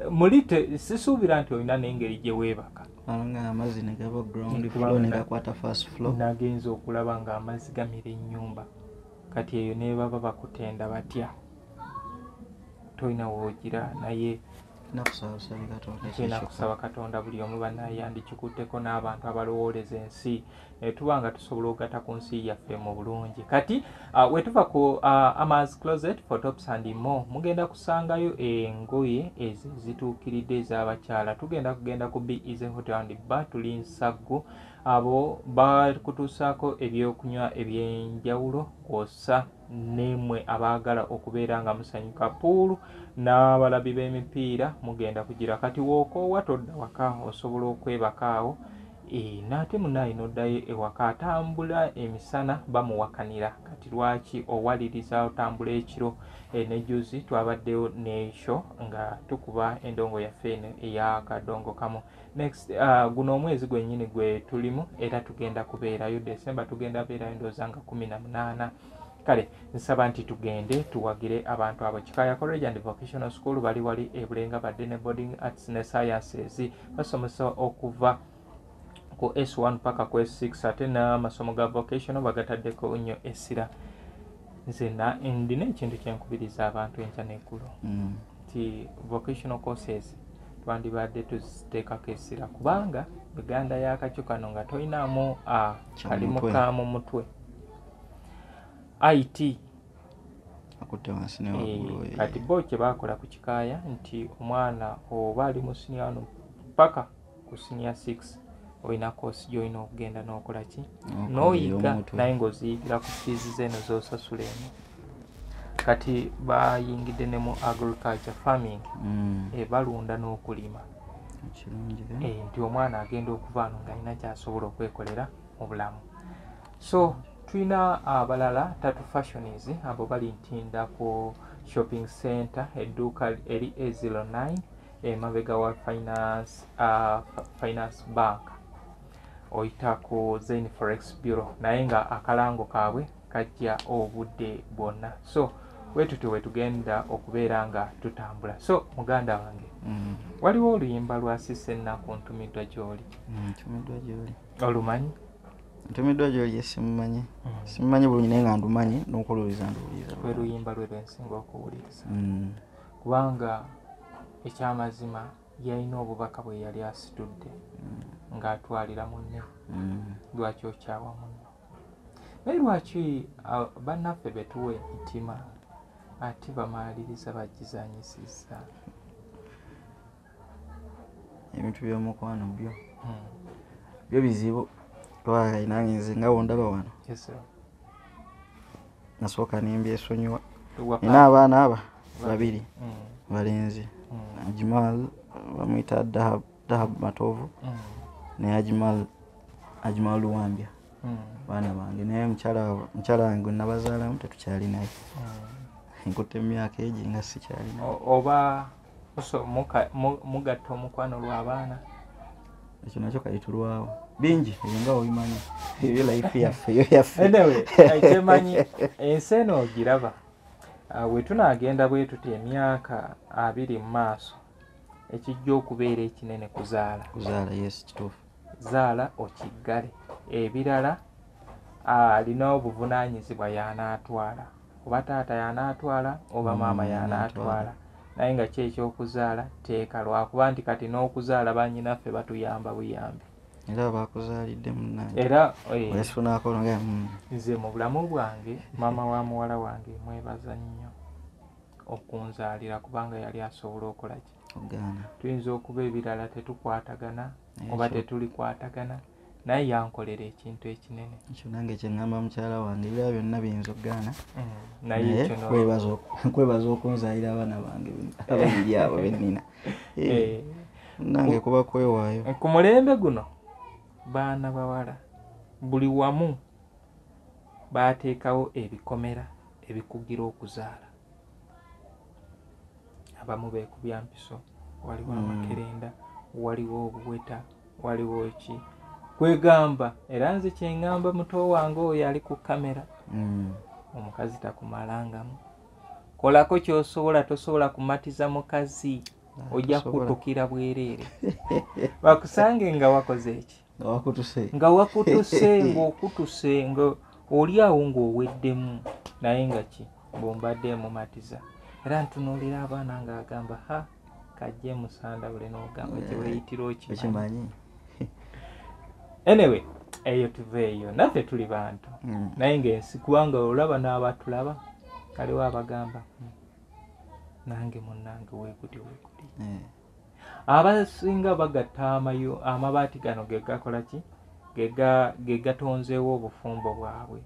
mulite sisuubira nti olina n'engeri gye weebaka nga amazzi ne gaba ground floor ne gakwata first floor nagenza okulaba nga amazzi gamira ennyumba kati eyo ne baba bakutenda batya toina wogira naye nakusaba Katonda buli omu banaye yandikikutteko n'abantu abalowooleza ensi tubanga tusobola okugatta ku nsi yaffe mu bulungi kati wetuva ku Amas Closet for Tops and More mugenda kusangayo engoye ezo zituukiridde ez'abakyala kugenda ku Easy Hotel and Bar tuli Nsaggo abo bakutuusaako ebyokunywa eby'enjawulo kwosa nemwe abaagala okubeera nga musanyuka puulu n'abalabi b'emipiira mugenda kugira kati wookoowa todda waka osobola okwebakaawo n'ate munaye n'oddayo ewaka atambula emisana bamuwakanira kati lwaki owaliriza otambula ekiro nejuzi twabaddeyo neesho nga tukuba endongo yaffe eno eyakadongo kamu next guno omwezi gwennyini gwe tulimu era tugenda kubeerayo December tugenda beerayo ndooza nga 18 kale nsaba nti tugende tuwagire abantu abo Kikaya College and Vocational School bali wali ebulenga badde ne boarding arts ne sciences basomesa okuva ku S1 paka ku S6 ate n'amasomo ga vocational bagataddeko nnyo essira nze ndina ekintu kyenkubiriza abantu enkya n'eggulo nti vocational courses twandibadde tuziteekako essira kubanga Uganda y'akacyo kano nga toyinaamu kalimu ka mu mutwe IT kati bo kye bakola ku Kikaya nti omwana oba ali mu senior 1 paka ku senior 6 olina course gy'olina okugenda n'okola ki n'oyiga naye ng'oziyigira ku fees zeno z'osasula eno kati bayingidde ne mu agriculture farming balunda n'okulima nti omwana agenda okuvaano ng'alina ky'asobola okwekolera mu bulamu so tulina abalala Tatu Fashions abo bali ntinda ku shopping center edduuka eri A09 emabega wa finance bank oyita ku Zen Forex Bureau naye nga akalango kaabwe kajja obudde bwonna so wetuti wetugenda okubeera nga tutambula so muganda wange waliwo oluyimba lwa Cissy Nnaku ntumiddwa gy'oli olumanyi Ntumiddwa gy'oli simumanyi. Simumanyi bulungi naye nga ndumanyi n'okululiza nduliza. Lwe luyimba lwe lwensinga okuwuliriza. Kubanga ekyamazima yalina obubaka bwe yali asitudde ng'atwalira munne. Lwaki okyawa munno? Naye lwaki bannaffe betuwa emitima ate bamaliriza bagizanyisizza? Ebintu by'omukwano byo bizibu. Twaye nange nze nga wondaba wano. Nasooka nembyesonyiwa. Nina abaana aba babiri balenzi. Ajimal bamuyita Dahab Matovu ne Ajimal Luwambya. Baana bange naye mukyala wange nabazaalamu tetukyali naye. Nkutte emyaka egi nga sikyali naye. Oba mugatta omukwano lw'abaana? Ekyo nakyo kayitulwawo. Bingi nga obimanyi. Ebyo life yaffe. Anyway, ekyemanyi ensi eno ogiraba. We tunaagenda bwe tuti emyaka 2 mu maaso ekijja okubeera ekinene kuzaala. Kuzaala, yes, kituufu. Zaala okiggale. Ebirala alina obuvunaanyizibwa y'anaatwala. Oba taata y'anaatwala oba maama y'anaatwala. Naye nga kyekyokuzaala teeka lwakuba nti kati n'okuzaala bannyinaffe batuyamba buyambi. Era bakuzaalidde munnange. Era esifunaako nga nze mu bulamu bwange maama wa muwala wange mwebaza nnyo okunzaalira kubanga yali asobola okola ki? Ogaana. Tuyinza okuba ebirala tetukwatagana oba tetulikwatagana naye yankolera ekintu ekinene. Ekyo nange kye ŋŋamba mukyala wange ebirala byonna biyinza okugaana. Naye nkwebaza okunzaalira abaana bange ababiri abo bennina. Nange kuba kwewaayo. Ku mulembe guno baana bawala buli wamu baateekawo ebikomera ebikugira okuzaala. Abamu beekubya mpiso, waliwo amakerenda, waliwo obuweta, waliwo ki. Kwegamba era nze kye ŋŋamba muto wange oyo ali ku kamera. Omukazi takumalangamu. Kolako ky'osobola, tosobola kumatiza mukazi. Ojja kutukira bwereere. Bakusange nga wakoze eki? Nga wakutuse ng'okutuse nga oli awo ng'oweddemu naye nga ki bw'ombadde mumatiza. Era ntunuulira abaana ng'agamba ha kajje musandawule n'ogamba kye weeyitira okimanyi. Anyway, eyo tuveeyo naffe tuli bantu naye ng'ensi kubanga olaba n'abatulaba kaliwo abagamba nange munnange weegudi. Abasinga bagatta amabaati gano ge gakola ki? Ge gatonzeewo obufumbo bwabwe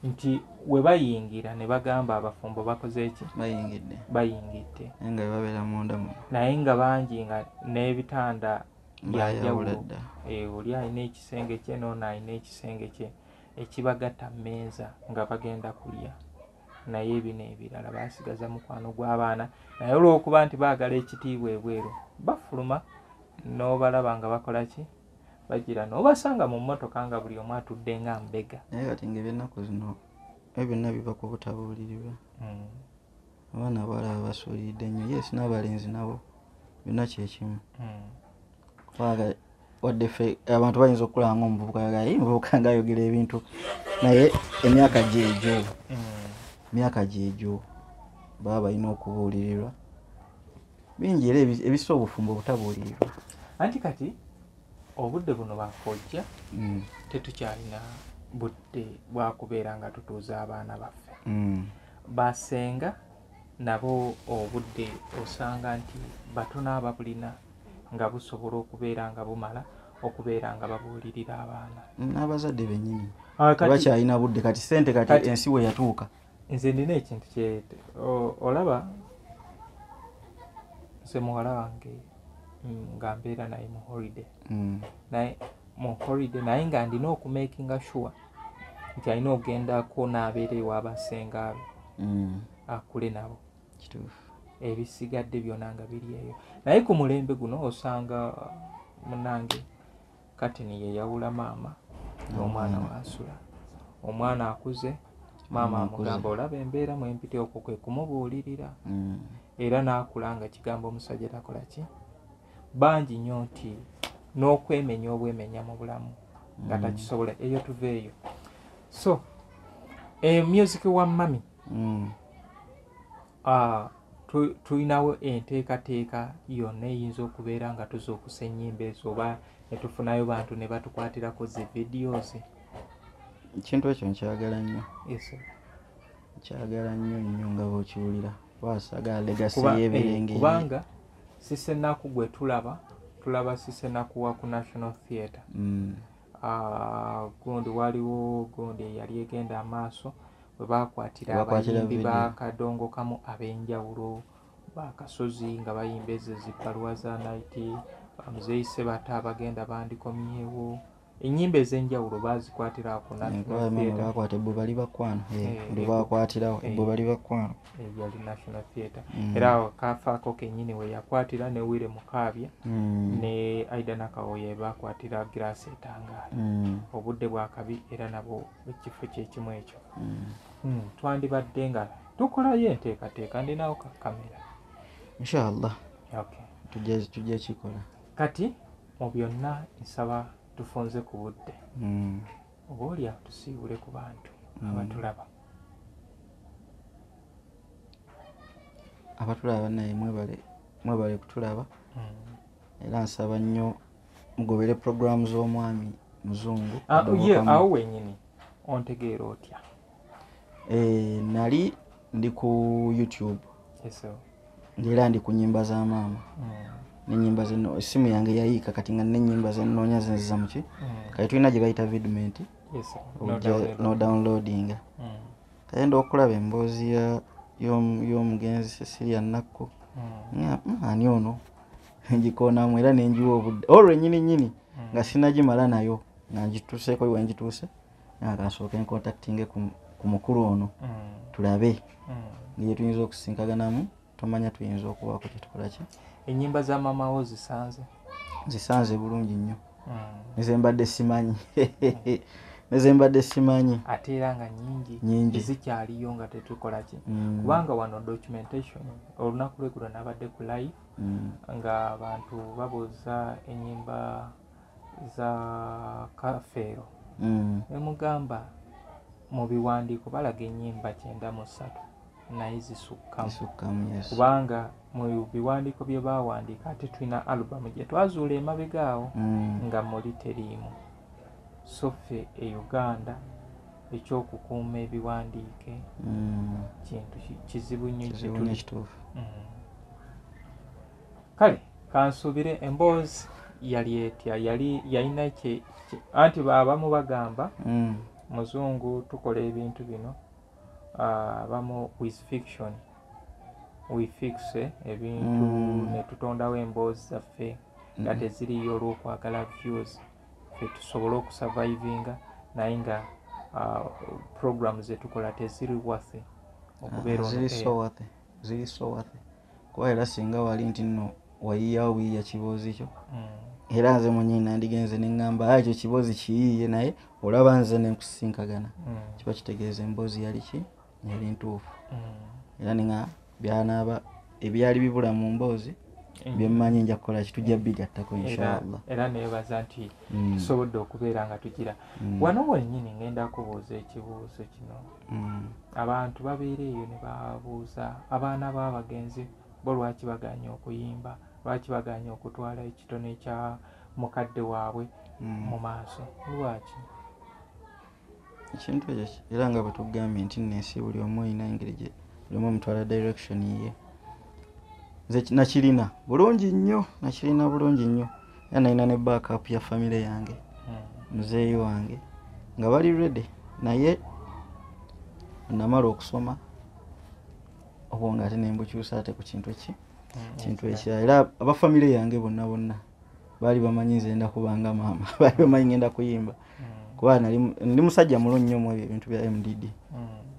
nti we bayingira ne bagamba abafumbo bakoze ki? Bayingidde. Nga babeera munda mu. Naye nga bangi nga n'ebitanda byanjawulo. Oli alina ekisenge kye n'ono alina ekisenge kye ekibagatta mmeeza nga bagenda kulya. Naye ebino ebirala baasigaza mukwano gw'abaana naye olw'okuba nti baagala ekitiibwa ebweru bafuluma n'obalaba nga bakola ki? Bagira n'obasanga mu mmotoka nga buli omu atudde nga mbega. Naye kati ng'ebyennaku zino byonna biva ku butabuulirirwa. Abaana abalaba basuuliridde nnyo. Yes, n'abalenzi nabo byonna kyekimu. Kubanga wadde ffe abantu bayinza okulaba ng'omuvubuka ng'ayogera ebintu naye emyaka gyegyo baba balina okubuulirirwa bingi era ebisa obufumbo obutabuulirirwa. Anti kati obudde buno bwakojja tetukyalina budde bwakubeera nga tutuuza abaana baffe. Basenga nabo obudde osanga nti batono ababulina nga busobola okubeera nga bumala okubeera nga babuulirira abaana. N'abazadde bennyini bakyalina budde kati ssente kati ensi we yatuuka. Nze nina ekintu kyete olaba nze muwala wange nga mbeera naye mu holiday. Naye mu holiday naye nga ndina okumakinga sure nti alina ogendako n'abeera ew'abasenga be akule nabo. Kituufu. Ebisigadde byonna nga biri eyo. Naye ku mulembe guno osanga munnange kati niye yawula maama n'omwana wansula. Omwana akuze maama amugamba olaba embeera mwempite okwo kwe kumubuulirira. Era n'akula nga kigambo omusajja takola ki? Bangi nnyo nti n'okwemenya obwemenya mu bulamu nga takisobola eyo tuveeyo. So music wa mami tulinawo enteekateeka yonna eyinza okubeera nga tuzuukusa ennyimba ezo oba ne tufunayo bantu ne batukwatirako zi videos. Ekintu ekyo nkyagala nnyo. Yes. Kyagala nnyo nga bw'okiwulira. Wasagala legacy y'ebirenge. Kubanga Sisenaku gwe tulaba Sisenaku wa ku National Theatre. Gundi waliwo gundi yali egenda amaaso bwe bakwatira abayimbi ba Kadongo Kamu ab'enjawulo bakasozi nga bayimba ezo zippaluwa za night Muzeeyi Sebata abagenda bandikomyewo ennyimba ez'enjawulo bazikwatira ku National Theatre. Bakwata Ebbobali Bakwano bakwatirawo Ebbobali Bakwano yali National Theatre. Era kafaako kennyini we yakwatira ne Wile Mukaabya ne Aida Nakawoye bakwatira Grace Etangaala. Obudde bwa kabi era nabo ekifo kyekimu ekyo. Twandibadde nga tukolayo enteekateeka ndinawo ka kamera. Inshallah. Okay. Tujja kikola. Kati mu byonna nsaba tufunze ku budde. Oba olya tusiibule ku bantu abatulaba. Abatulaba naye mwebale kutulaba. Era nsaba nnyo mugobere program z'omwami Muzungu. Awo wenyini ontegeera otya? Nali ndi ku YouTube. Yes. Era ndi ku nnyimba za maama. N'ennyimba zino esimu yange yayiika kati nga n'ennyimba ze nnoonya zinziza mu ki. Kati tulina gye bayita vidment. Yes. No downloading. Kayenda okulaba emboozi y'omugenzi Cecilia Nakko. Ani ono njikoonamu era nenjiwa obudde olwo ennyini nga sinagimala nayo nga ngituuseeko we ngituuse nga kansooka encontactinge ku mukulu ono tulabe ngeye tuyinza okusinkaganamu tomanya tuyinza okubaako kyetukola ki. Ennyimba za maama wo zisanze bulungi nnyo. Nezembadde simanyi ate era nga nyingi zikyaliyo nga tetukola ki. Kubanga wano documentation olunaku lweggulo nabadde ku live nga abantu babuuza ennyimba za Kafeero. Nemugamba mu biwandiiko balaga ennyimba 93 naye zisukkamu. Kubanga mu biwandiiko bye bawandiika ate tulina alubamu gye twazuula emabegaawo nga muli teriimu. So ffe e Uganda ekyokukuuma ebiwandiike kintu kizibu nnyo ekituufu. Kale kansuubire emboozi yali etya yalina anti abamu bagamba Muzungu tukola ebintu bino abamu with fiction we fix ebintu ne tutondawo emboozi zaffe nga teziriyo olw'okwagala views ffe tusobole okusurvivinga naye nga programs zetukola teziri wathe okubeera ziri so wathe kuba era singa wali nti nno wayiyawo buyiya kiboozi kyo era nze mwennyini nandigenze neŋŋamba ekyo kiboozi kiyiiye naye olaba nze nenkusinkagana kiba kitegeeza emboozi yali ntuufu era ninga byanaaba ebyali bibula mu mboozi byemmanyi nja kukola kitujja bigattako inshallah. Era neebaza nti tusobodde okubeera nga tugira wano wennyini ngenda kubuuza ekibuuzo kino. Abantu babeera eyo ne babuuza abaana b'abagenzi bo lwaki baganye okuyimba, lwaki baganye okutwala ekitone kya mukadde waabwe mu maaso, lwaki? Ekintu ekyo era nga bwe tugambye nti nensi buli omu olina engeri gye buli omu omutwala direction ye. Nze nakirina bulungi nnyo era nalina ne backup ya family yange muzeeyi wange nga bali ready naye namala okusoma obwo nga ate nembukyusa ate ku kintu ekya era abafamily yange bonna baali bamanyi nze enda kubanga maama baali bamanyi ngenda kuyimba kuba ndi musajja mulungi nnyo mu ebintu bya MDD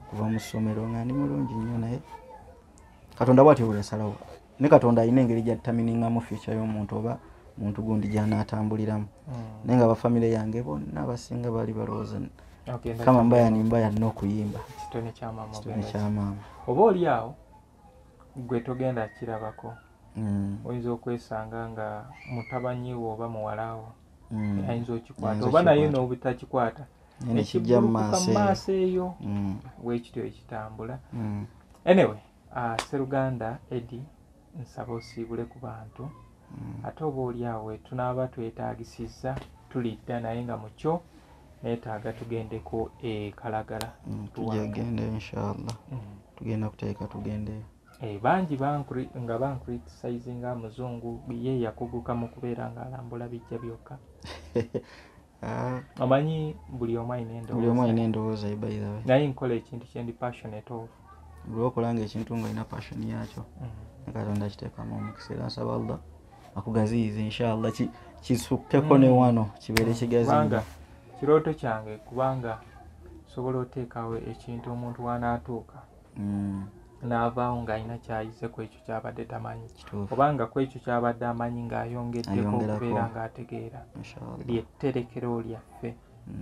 kuva mu ssomero nga ndi mulungi nnyo naye Katonda bw'atyo bwe yasalawo ne Katonda alina engeri gy'attaminingamu future y'omuntu oba muntu gundi gy'anaatambuliramu naye nga abafamily yange bonna abasinga baali balowooza kama mbaya nina okuyimba kitone kya maama. Oba oli awo gwe togenda kirabako oyinza okwesanga nga mutabanyi wo oba muwalawo ayinza okikwata oba naye n'obutakikwata ekibulukuka mu maaso eyo bwekityo ekitambula. Anyway, Sseruganda Eddie nsaba osiibule ku bantu ate oba oli awe tunaaba twetaagisizza tulidda naye nga mukyo neetaaga tugendeko Kalagala. Tugende inshallah. Tugenda kuteeka tugendeyo. Bangi nga bancriticizinga muzungu ye yakuguka mu kubeera ng'alambula bijja byokka. Amanyi buli omu alina endowooza ye by the way. Naye nkola ekintu kye ndi passionate of. Buli okolanga ekintu ng'olina passion yakyo ne Katonda kiteekamu omukisa era nsaba Allah akugaziyize inshallah kisukkeko ne wano kibeere kigazi. Kubanga kirooto kyange kubanga sobola oteekawo ekintu omuntu wanaatuuka n'avaawo ng'alina kyayize ku ekyo kyabadde tamanyi kubanga ku ekyo kyabadde amanyi ng'ayongeddeko okubeera ng'ategeera lyetterekero lyaffe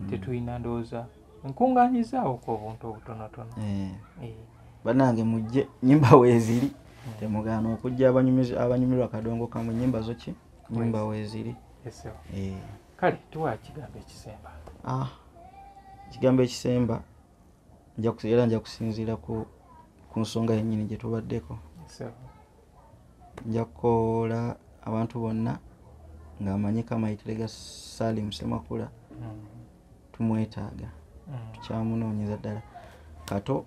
tetulina ndowooza nkungaanyizaawo ku obuntu obutonotono. Bannange mujje nnyimba weeziri temugaana okujja abanyumirwa Kadongo Kamu nnyimba zo ki nnyimba weeziri. Kale tuwa kigambo ekisemba. Kigambo ekisemba nja kusinziira ku nsonga yennyini gye tubaddeko. Nja kukola abantu bonna ng'amanyika amayitire ga Salim Semakula tumwetaaga tukyamunoonyeza ddala kato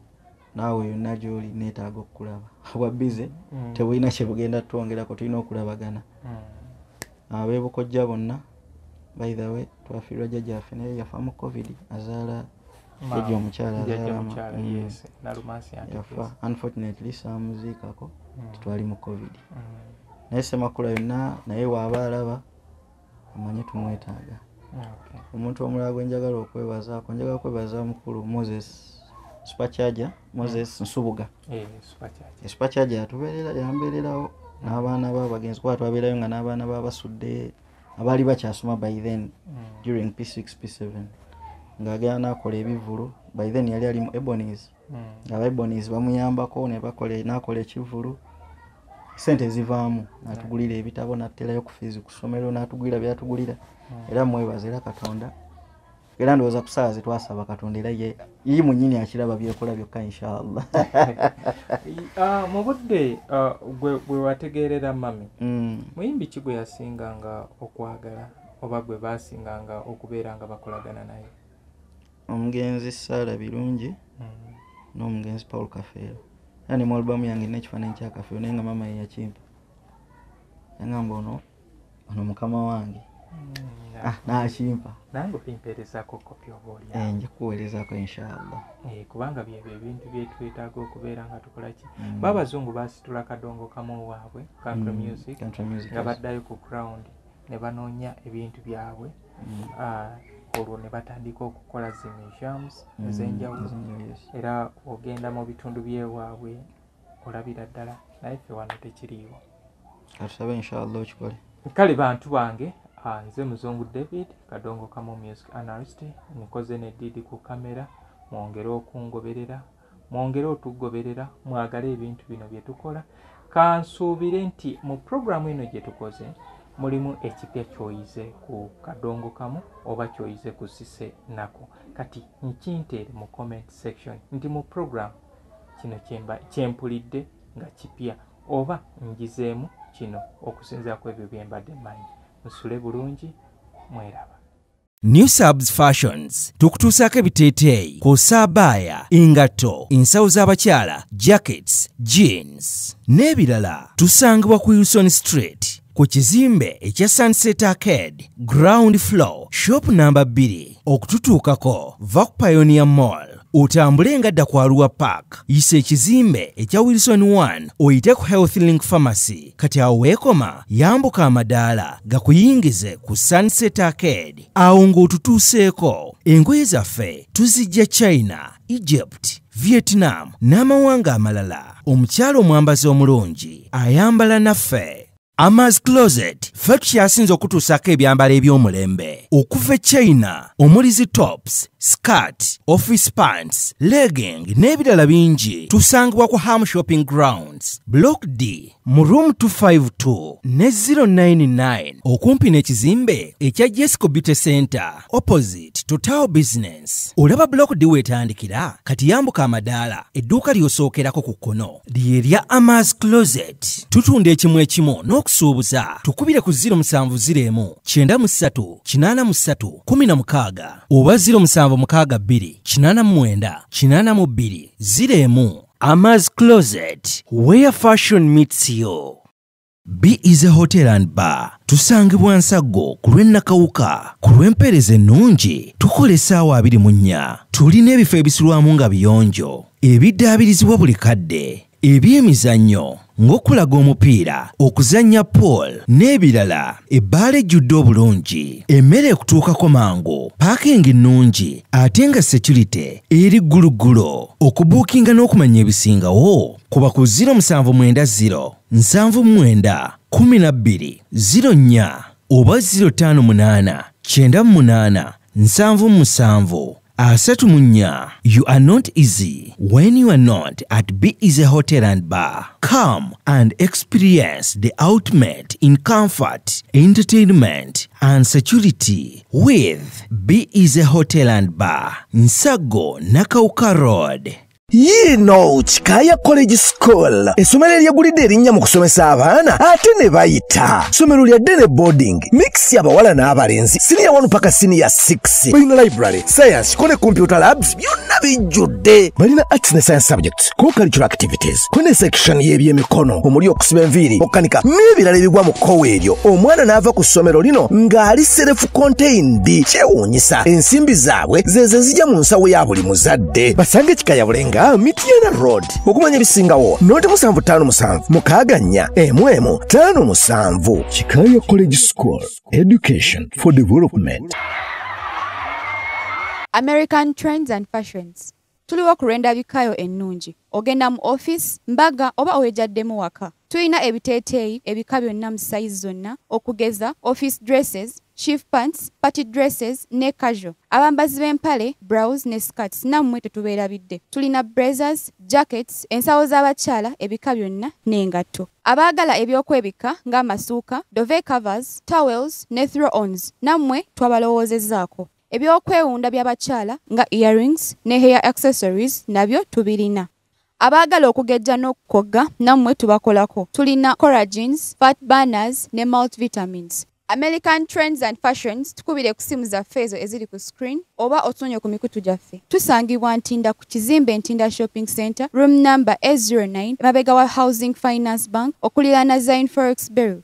naawe yonna gy'oli neetaaga okukulaba bwa bize tebulina kye bugenda twongerako tulina okulabagana. Abeebukojja bonna by the way twafiirwa jjajjaffe naye yafa mu covid azaala jjajja omukyala yafa unfortunately saamuziikako tetwali mu covid naye Semakula yonna naye waaba alaba amanye tumwetaaga. Omuntu omulala gwe njagala okwebaza mukulu Moses Supercharger Moses Nsubuga. Supercharger yambeererawo n'abaana b'abagenzi kuba twabeerayo nga n'abaana b'abasudde abaali bakyasoma by then during P6 P7 ng'agenda n'akola ebivulu by then yali ali mu Ebonies aba Ebonies bamuyambako n'akola ekivulu sente zivaamu n'atugulira ebitabo n'atterayo ku fees ku ssomero n'atugulira byatugulira era mwebaza era Katonda era ndowooza ku ssaawa twasaba Katonda era ye munnyini akiraba byekola byokka inshallah. Mu budde gwe wategeerera mami muyimbi ki gwe yasinganga okwagala oba gwe baasinganga okubeera nga bakolagana naye? Omugenzi Saala Birungi n'omugenzi Paul Kafeero. Era ne mu albamu yange nina ekifaananyi kya Kafeero naye nga mama ye yakimpa yangamba ono mukama wange n'akimpa nange olimpeerezako kopi oba oli nja kuweerezaako inshallah kubanga byebyo ebintu byetwetaaga okubeera nga tukola ki. Babazungu baasitula Kadongo Kamu waabwe country music nga baddayo ku ground ne banoonya ebintu byabwe olwo ne batandika okukola zi museums ez'enjawulo era ogenda mu bitundu by'ewaabwe olabira ddala naye ffe wano tekiriiwo. Katusabe inshallah okikole. Kale bantu bange nze Muzungu David Kadongo Kamu music analyst nkoze ne Didi ku kamera mwongere okungoberera mwongere otugoberera mwagale ebintu bino bye tukola kansuubire nti mu programu eno gye tukoze mulimu ekipya kyoyize ku Kadongo Kamu oba kyoyize ku Cissy nako kati nkinteere mu comment section nti mu program kino kyempulidde nga kipya oba njizeemu kino okusinziira ku ebyo bye mbadde mmanyi. Musule bulungi mweraba. New Subs Fashions tukutuusaako ebiteeteeyi kw'ossa abaya engatto ensawo z'abakyala jackets jeans n'ebirala tusangibwa ku Wilson Street ku kizimbe ekya Sunset Arcade ground floor shop number 2 okututuukako va ku Pioneer Mall otambule ngadda ku Arua Park yisa ekizimbe ekya Wilson 1 oyite ku Health Link Pharmacy kati awo weekoma yambuka amadaala gakuyingize ku Sunset Arcade awo ng'otutuuseeko. Engoye zaffe tuzijja China, Egypt, Vietnam n'amawanga amalala. Omukyala omwambazi omulungi ayambala naffe. Amaz Closet ffe tukyasinze okutuusaako ebyambalo eby'omulembe okuva China omuli zi tops, skirt, office pants, legging n'ebirala bingi tusangibwa ku Ham Shopping Grounds, Block D, mu room 252 ne 099 okumpi n'ekizimbe ekya Jesco Beauty Center opposite to Tower Business. Olaba Block D wetandikira kati yambuka amadaala edduuka ly'osookerako ku kkono ly'erya Amaz Closet. Tutunda ekimu ekimu n'okusuubuza tukubire ku 0701 93 83 16 oba 0762 89 82 01. Amaz Closet, where fashion meets you. B is a hotel and bar. Tusangibwa Nsago ku lw'Ennakawuka, ku lw'empeereza ennungi tukola essaawa 24. Tulina ebifo ebisulwamu nga biyonjo, ebiddaabirizibwa buli kadde, eby'emizannyo ng'okulaga omupiira, okuzannya pool n'ebirala. Ebbaala ejjudde obulungi, emmere ekutuukako mangu, paakingi nnungi ate nga security eri gguluggulo. Okubuukinga n'okumanya ebisingawo kuba ku 0790 79 12 04 oba 058 98 77 34. You are not easy when you are not at B Easy Hotel and Bar. Come and experience the ultimate in comfort, entertainment and security with B Easy Hotel and Bar, Nsago, Nakauka Road. Yino Chikaya College School essomero eryegulidde erinnya mu kusomesa abaana ate ne bayita. Ssomero lya Dene Boarding mix y'abawala n'abalenzi senior 1 paka senior 6. Balina library, science ko ne computer labs byonna bijjudde. Balina arts ne science subjects, co-curricular activities, ko ne section y'ebyemikono omuli okusiba enviiri, okukanika n'ebirala ebigwa mu kkowe eryo. Omwana n'ava ku ssomero lino ng'ali self contained. Kyewuunyisa ensimbi zaabwe ze zijja mu nsawo ya buli muzadde. Basange Chikaya Bulenga Mitiana Road. Okumanya bisingawo noti 757 mukaganya emwemu 57. Chikaya College School, education for development. American Trends and Fashions. Tuliwo ku lw'endabikayo ennungi. Ogenda mu office, mbaga oba owejjaddemu waka. Tulina ebiteeteeyi ebika byonna mu size zonna okugeza office dresses, chief pants, party dresses ne casual. Abambazi b'empale, blouse ne skirts nammwe tetubeerabidde. Tulina blazers, jackets, ensawo z'abakyala ebika byonna n'engatto. Abaagala ebyokwebika ng'amasuuka, duvet covers, towels ne throw-ons nammwe twabalowoozezzaako. Ebyokwewunda by'abakyala nga earrings ne hair accessories nabyo tubirina. Abaagala okugejja n'okukogga nammwe tubakolako. Tulina collagens, fat burners ne multivitamins. American Trends and Fashions tukubire ku simu zaffe ezo eziri ku screen oba otunye ku mikutu gyaffe. Tusangibwa Ntinda ku kizimbe Ntinda Shopping Center, room number 809, mabega wa Housing Finance Bank, okuliraana Zine Forex Bureau.